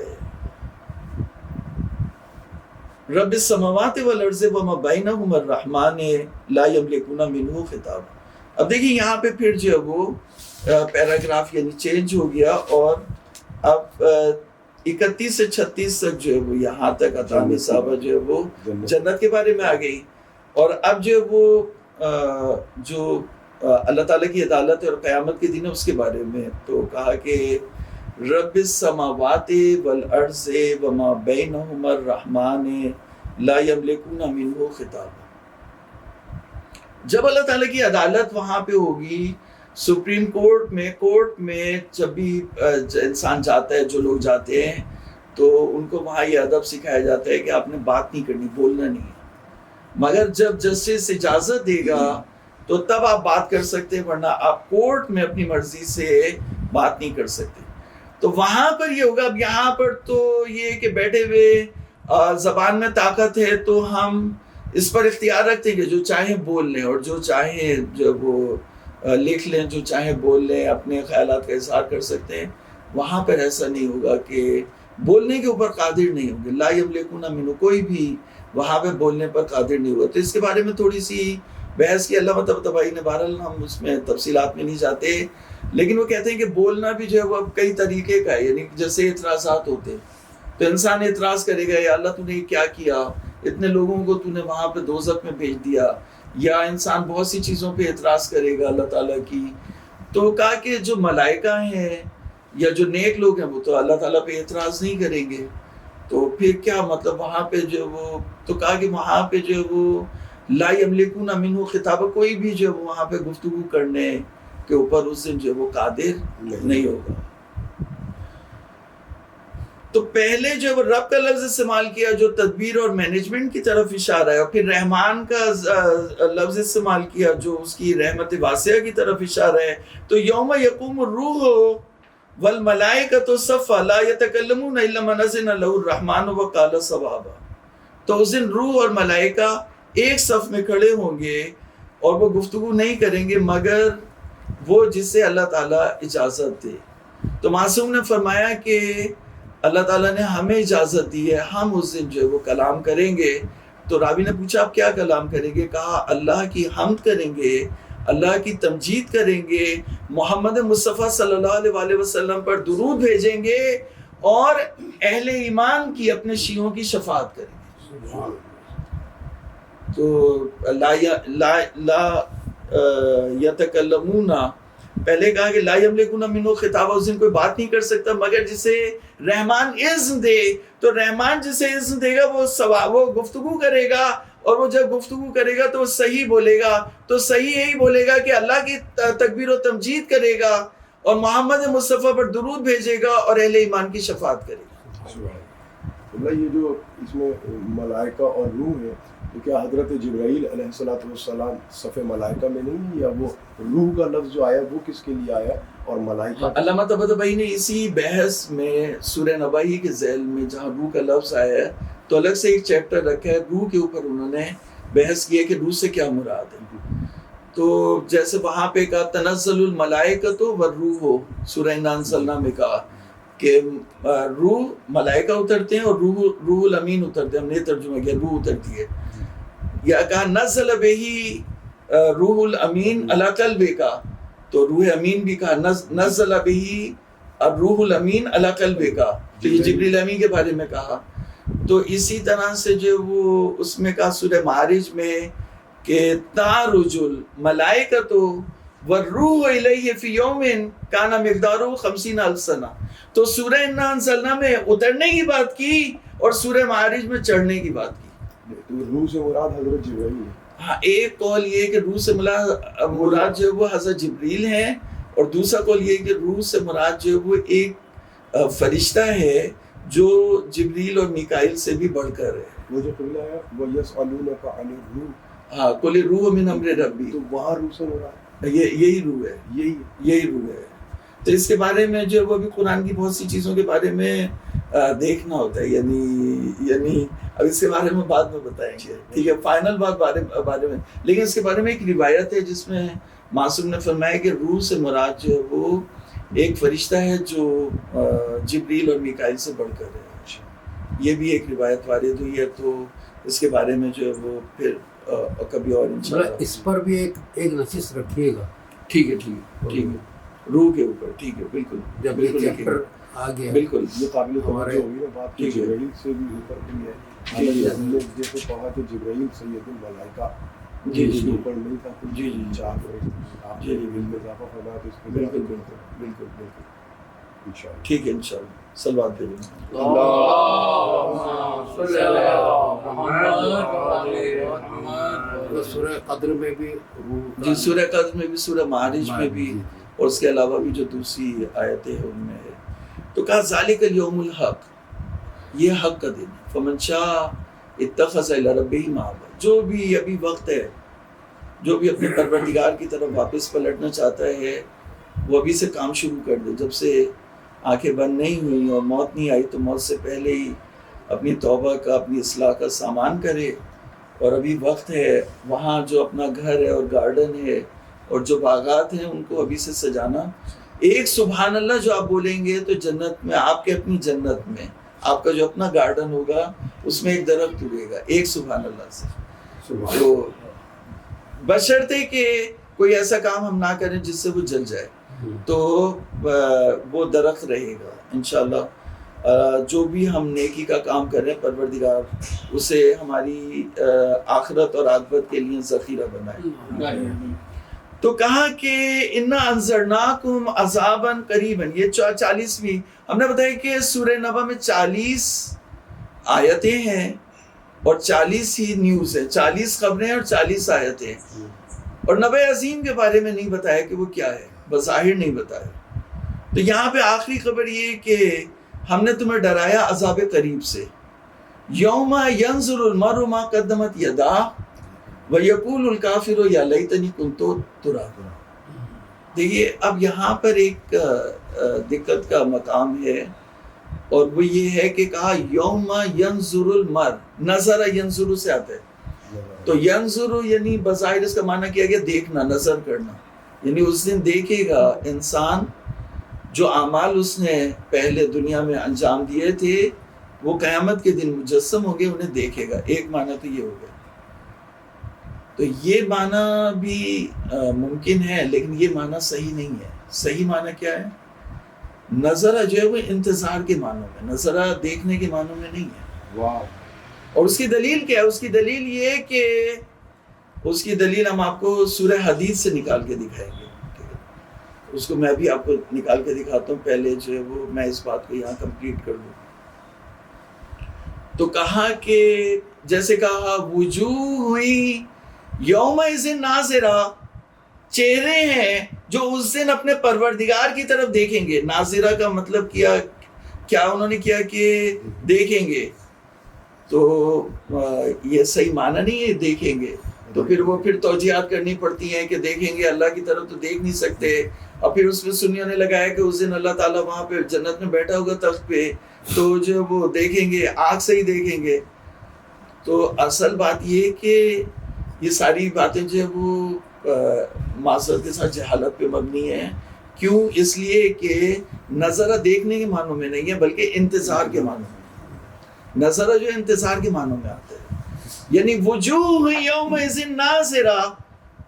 رب السماوات والارض وما بینہما الرحمن لا یملکون منہ خطابا. اب دیکھیں یہاں پہ پھر جو ہے وہ پیراگراف یعنی چینج ہو گیا، اور اب 31 سے 36 تک جو ہے وہ یہاں تک عطا حسابہ جو ہے وہ جنت کے بارے میں آ گئی. اور اب جو ہے وہ جو اللہ تعالیٰ کی عدالت اور قیامت کے دن ہے اس کے بارے میں تو کہا کہ رب السماوات والارض وما بینہما الرحمن لا یملکون منہ خطابا. جب اللہ تعالیٰ کی عدالت وہاں پہ ہوگی سپریم کورٹ میں جب بھی انسان جاتا ہے، جو لوگ جاتے ہیں تو ان کو وہاں یہ ادب سکھایا جاتا ہے کہ آپ نے بات نہیں کرنی، بولنا نہیں ہے. مگر جب جسٹس اجازت دے گا تو تب آپ بات کر سکتے ہیں، ورنہ آپ کورٹ میں اپنی مرضی سے بات نہیں کر سکتے. تو وہاں پر یہ ہوگا. اب یہاں پر تو یہ کہ بیٹھے ہوئے زبان میں طاقت ہے تو ہم اس پر اختیار رکھتے ہیں کہ جو چاہیں بول لیں، اور جو چاہیں جو وہ لکھ لیں، جو چاہیں بول لیں، اپنے خیالات کا اظہار کر سکتے ہیں. وہاں پر ایسا نہیں ہوگا کہ بولنے کے اوپر قادر نہیں ہوں گے. لا یملکون منہ، کوئی بھی وہاں پہ بولنے پر قادر نہیں ہوگا. تو اس کے بارے میں تھوڑی سی بحث کی علامہ طباطبائی نے، بہرحال ہم اس میں تفصیلات میں نہیں جاتے، لیکن وہ کہتے ہیں کہ بولنا بھی جو ہے وہ اب کئی طریقے کا ہے. یعنی جیسے اعتراضات ہوتے ہیں تو انسان اعتراض کرے گا، یا اللہ تو نے کیا کیا، اتنے لوگوں کو تو نے وہاں پہ دوزخ میں بھیج دیا. یا انسان بہت سی چیزوں پہ اعتراض کرے گا اللہ تعالیٰ کی. تو کہا کہ جو ملائکہ ہیں یا جو نیک لوگ ہیں وہ تو اللہ تعالیٰ پہ اعتراض نہیں کریں گے. تو پھر کیا مطلب وہاں پہ جو وہ، تو کہا کہ وہاں پہ جو وہ لا یملکون منہ خطابہ، کوئی بھی جو وہاں پہ گفتگو کرنے کے اوپر اس دن جو وہ قادر نہیں ہوگا. تو پہلے جو رب کا لفظ استعمال کیا جو تدبیر اور مینجمنٹ کی طرف اشارہ ہے، اور پھر رحمان کا لفظ استعمال کیا جو اس کی رحمت واسعہ کی طرف اشارہ ہے. تو یوم یقوم الروح والملائکۃ صفا لا یتکلمون الا من اذن له الرحمن وقال صوابا. تو اس دن روح اور ملائکہ ایک صف میں کھڑے ہوں گے اور وہ گفتگو نہیں کریں گے مگر وہ جسے اللہ تعالیٰ اجازت دے. تو معصوم نے فرمایا کہ اللہ تعالیٰ نے ہمیں اجازت دی ہے، ہم اس دن جو ہے وہ کلام کریں گے. تو راوی نے پوچھا آپ کیا کلام کریں گے؟ کہا اللہ کی حمد کریں گے، اللہ کی تمجید کریں گے، محمد مصطفیٰ صلی اللہ علیہ وسلم پر درود بھیجیں گے، اور اہل ایمان کی اپنے شیعوں کی شفاعت کریں گے. تو لا یتکلمون، پہلے کہا کہ لا یملکون منہ خطابہ، اس دن کوئی بات نہیں کر سکتا مگر جسے رحمان اذن دے. تو رحمان جسے اذن دے گا وہ گفتگو کرے گا، اور وہ جب گفتگو کرے گا تو وہ صحیح بولے گا. تو صحیح یہی بولے گا کہ اللہ کی تکبیر و تمجید کرے گا، اور محمد مصطفیٰ پر درود بھیجے گا، اور اہل ایمان کی شفاعت کرے گا. یہ جو اس میں ملائکہ اور روح ہے، تو کیا حضرت جبرائیل علیہ السلام صف ملائکہ میں نہیں، یا وہ روح کا لفظ جو آیا وہ کس کے لیے آیا، اور ملائکہ؟ علامہ طباطبائی نے اسی بحث میں سورہ نباہی کے ذیل میں جہاں روح کا لفظ آیا ہے تو الگ سے ایک چیپٹر رکھا ہے روح کے اوپر، انہوں نے بحث کی ہے کہ روح سے کیا مراد ہے. تو جیسے وہاں پہ کہا تنزل الملائکۃ والروح، سورہ انا انزلنا میں کہا کہ روح ملائکہ اترتے ہیں اور روح الامین اترتے ہیں، ہم نے ترجمہ کیا روح اترتی ہے. یا کہا نزل بہ روح الامین علی قلبک، تو روح امین بھی کہا نزل بہ الروح الامین علی قلبک، تو یہ جبریل امین کے بارے میں کہا. تو اسی طرح سے جو وہ اس میں کہا سورہ معارج میں کہ تعرج الملائکۃ والروح الیہ فی یوم کان مقدارہ 50,000 سنہ. تو سورہ انا انزلنا میں اترنے کی بات کی اور سورہ معارج میں چڑھنے کی بات کی. تو روح سے مراد حضرت جبرائیل ہے. ہاں ایک قول یہ کہ روح سے مراد جو ہے وہ حضرت جبریل ہے، اور دوسرا قول یہ کہ روح سے مراد جو ہے وہ ایک فرشتہ ہے جو جبریل اور میکائیل سے بھی بڑھ کر ہے. وہ جو قبلہ ہے وہ یسألونک عن الروح، ہاں قل روح من امر ربی، تو وہاں روح سے مراد یہی روح ہے، یہی روح ہے. تو اس کے بارے میں جو ہے وہ بھی قرآن کی بہت سی چیزوں کے بارے میں دیکھنا ہوتا ہے، یعنی اب اس کے بارے میں بعد میں بتائیں گے، ٹھیک ہے، فائنل بات بارے میں. لیکن اس کے بارے میں ایک روایت ہے جس میں معصوم نے فرمایا کہ روح سے مراد جو ہے وہ ایک فرشتہ ہے جو جبریل اور میکائیل سے بڑھ کر ہے. یہ بھی ایک روایت وارد ہوئی ہے، تو اس کے بارے میں جو ہے وہ پھر کبھی اور انشاءاللہ اس پر بھی ایک نشست رکھیے گا. ٹھیک ہے روح کے اوپر، ٹھیک ہے، بالکل جب یہ چیپٹر آ گیا بالکل یہ قابل توجہ ہوگی نا بات کہ جبرائیل سے بھی اوپر بھی ہے. ہم نے جیسے کہا کہ جبرائیل سید الملائکہ اس کے اوپر نہیں تھا، چار فرشتے آپ نے علم اضافہ فرمایا تو اس پہ بالکل انشاءاللہ. ٹھیک ہے انشاءاللہ. صلوات دے دیں. سورہ قدر میں بھی روح، جی سورہ قدر میں بھی، سورہ معارج میں بھی، اور اس کے علاوہ بھی جو دوسری آیتیں ہیں ان میں ہے. تو کہا ذالک الیوم الحق، یہ حق کا دن ہے. فمن شاء اتخذ الی ربہ مآبا، جو بھی ابھی وقت ہے، جو بھی اپنے پروردگار کی طرف واپس پلٹنا چاہتا ہے وہ ابھی سے کام شروع کر دے. جب سے آنکھیں بند نہیں ہوئی اور موت نہیں آئی تو موت سے پہلے ہی اپنی توبہ کا، اپنی اصلاح کا سامان کرے. اور ابھی وقت ہے، وہاں جو اپنا گھر ہے اور گارڈن ہے اور جو باغات ہیں ان کو ابھی سے سجانا. ایک سبحان اللہ جو آپ بولیں گے تو جنت میں، آپ کے اپنی جنت میں آپ کا جو اپنا گارڈن ہوگا اس میں ایک درخت اگے گا ایک سبحان اللہ سے. تو بشرطے کہ کوئی ایسا کام ہم نہ کریں جس سے وہ جل جائے تو وہ درخت رہے گا انشاءاللہ. جو بھی ہم نیکی کا کام کریں پروردگار اسے ہماری آخرت اور عاقبت کے لیے ذخیرہ بنائے. تو کہا کہ انا انذرناکم عذابا قریبا، یہ 40ویں ہم نے بتایا کہ سورہ نبا میں 40 آیتیں ہیں اور 40 ہی نیوز ہے، 40 خبریں اور 40 آیتیں. اور نبع عظیم کے بارے میں نہیں بتایا کہ وہ کیا ہے، بظاہر نہیں بتایا. تو یہاں پہ آخری خبر یہ کہ ہم نے تمہیں ڈرایا عذاب قریب سے. یوم ینظر المرء ما قدمت یداہ ویقول الکافر یا لیتنی کنت ترابا. دیکھیے اب یہاں پر ایک دقت کا مقام ہے اور وہ یہ ہے کہ کہا یوم ینظر المرء، نظر ینظر سے آتا ہے. تو ینظر یعنی بظاہر اس کا معنی کیا گیا دیکھنا، نظر کرنا. یعنی اس دن دیکھے گا انسان جو اعمال اس نے پہلے دنیا میں انجام دیے تھے وہ قیامت کے دن مجسم ہوں گے، انہیں دیکھے گا. ایک معنی تو یہ ہو گیا. تو یہ معنی بھی ممکن ہے لیکن یہ معنی صحیح نہیں ہے. صحیح معنی کیا ہے؟ نظرہ جو ہے وہ انتظار کے معنوں میں، نظرہ دیکھنے کے معنوں میں نہیں ہے. واہ. اور اس کی دلیل کیا ہے؟ اس کی دلیل یہ کہ اس کی دلیل ہم آپ کو سورہ حدید سے نکال کے دکھائیں گے. اس کو میں بھی آپ کو نکال کے دکھاتا ہوں، پہلے جو ہے وہ میں اس بات کو یہاں کمپلیٹ کر لوں. تو کہا کہ جیسے کہا وجوہ ہوئی یومئذ ناظرہ، چہرے ہیں جو اس دن اپنے پروردگار کی طرف دیکھیں گے. ناظرہ کا مطلب کیا انہوں نے کیا کہ دیکھیں گے، تو یہ صحیح معنی نہیں ہے دیکھیں گے. تو پھر توجیہات کرنی پڑتی ہیں کہ دیکھیں گے اللہ کی طرف تو دیکھ نہیں سکتے. اور پھر اس میں سنیوں نے لگایا کہ اس دن اللہ تعالیٰ وہاں پہ جنت میں بیٹھا ہوگا تخت پہ، تو جو وہ دیکھیں گے آنکھ سے ہی دیکھیں گے. تو اصل بات یہ کہ یہ ساری باتیں جو ہے وہ معذرت کے ساتھ جہالت پہ مبنی ہیں. کیوں؟ اس لیے کہ نظرہ دیکھنے کے معنوں میں نہیں ہے بلکہ انتظار کے معنوں میں. نظرہ جو انتظار کے معنوں میں آتا ہے. یعنی وجوہ یومئذ ناظرہ،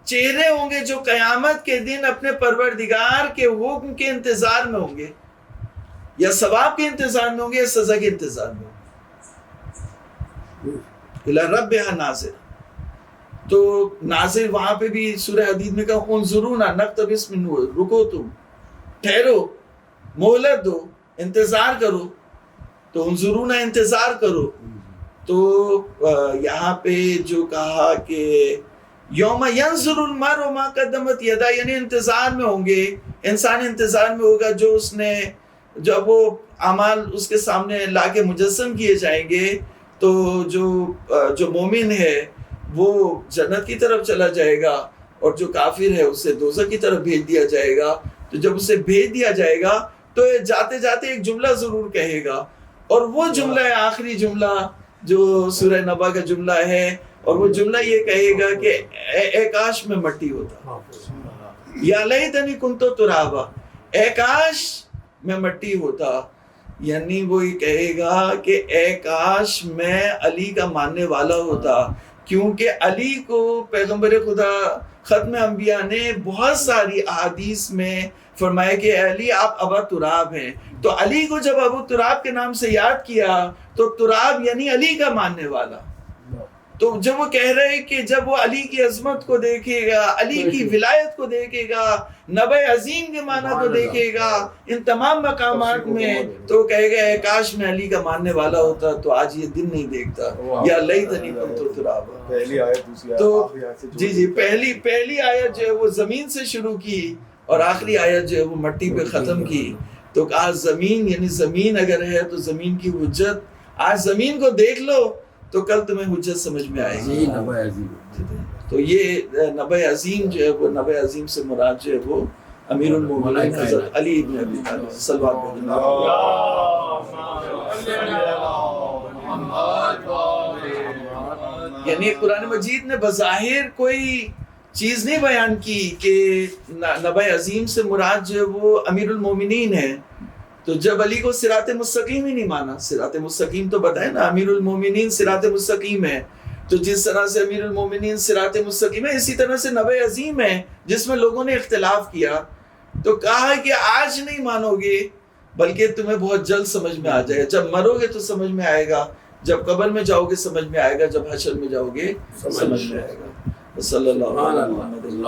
چہرے ہوں گے جو قیامت کے دن اپنے پروردگار کے حکم کے انتظار میں ہوں گے، یا ثواب کے انتظار میں ہوں گے یا سزا کے انتظار میں ہوں گے. الی ربہا ناظرہ. تو ناظر وہاں پہ بھی سورہ حدید میں کہا انظرونا نقتبس من نور، رکو تم، ٹھہرو، مہلت دو، انتظار کرو. تو انظرونا انتظار کرو. تو یہاں پہ جو کہا کہ یوم ینظر المرء ما قدمت یدا، یعنی انتظار میں ہوں گے، انسان انتظار میں ہوگا جو اس نے، جب وہ اعمال اس کے سامنے لا کے مجسم کیے جائیں گے تو جو مومن ہے وہ جنت کی طرف چلا جائے گا اور جو کافر ہے اسے دوزخ کی طرف بھیج دیا جائے گا. تو جب اسے بھیج دیا جائے گا تو جاتے جاتے ایک جملہ ضرور کہے گا، اور وہ جملہ ہے آخری جملہ جو سورہ نبا کا جملہ ہے، اور وہ جملہ یہ کہے گا کہ اے کاش میں مٹی ہوتا، یا لیتنی کنت ترابا، اے کاش میں مٹی ہوتا. یعنی وہ یہ کہے گا کہ اے کاش میں علی کا ماننے والا ہوتا، کیونکہ علی کو پیغمبر خدا ختم انبیاء نے بہت ساری احادیث میں فرمایا کہ اے علی آپ ابا تراب ہیں. تو علی کو جب ابو تراب کے نام سے یاد کیا تو تراب یعنی علی کا ماننے والا. تو جب وہ کہہ رہے کہ جب وہ علی کی عظمت کو دیکھے گا، علی کی ولایت کو دیکھے گا، نبی عظیم کے معنی کو دیکھے گا ان تمام مقامات میں، تو وہ کہے گا اے کاش میں علی کا ماننے والا ہوتا تو آج یہ دن نہیں دیکھتا. یا لیتنی کنت ترابا. پہلی آیت دوسری آیت تو آخری آیت سے جی جی پہلی آیت جو ہے وہ زمین سے شروع کی اور آخری آیت جو ہے وہ مٹی پہ ختم کی. تو کہا زمین، یعنی زمین اگر ہے تو زمین کی حجت، آج زمین کو دیکھ لو تو کل تمہیں حجت سمجھ میں آئے گی. نبی عظیم. تو یہ نبی عظیم جو ہے وہ نبی عظیم سے مراد جو ہے وہ امیر المومنین حضرت علی بن ابی طالب صلوات اللہ. یعنی قرآن مجید نے بظاہر کوئی چیز نہیں بیان کی کہ نبی عظیم سے مراد جو ہے وہ امیر المومنین ہے. تو جب علی کو صراط مستقیم ہی نہیں مانا، صراط مستقیم تو بتائے نا، امیر المومنین صراط مستقیم ہے. تو جس طرح سے امیر المومنین صراط مستقیم ہے، اسی طرح سے نبی عظیم ہے جس میں لوگوں نے اختلاف کیا. تو کہا کہ آج نہیں مانو گے بلکہ تمہیں بہت جلد سمجھ میں آ جائے گا. جب مرو گے تو سمجھ میں آئے گا، جب قبر میں جاؤ گے سمجھ میں آئے گا، جب حشر میں جاؤ گے سمجھ میں آئے گا. صلی اللہ علیہ وسلم.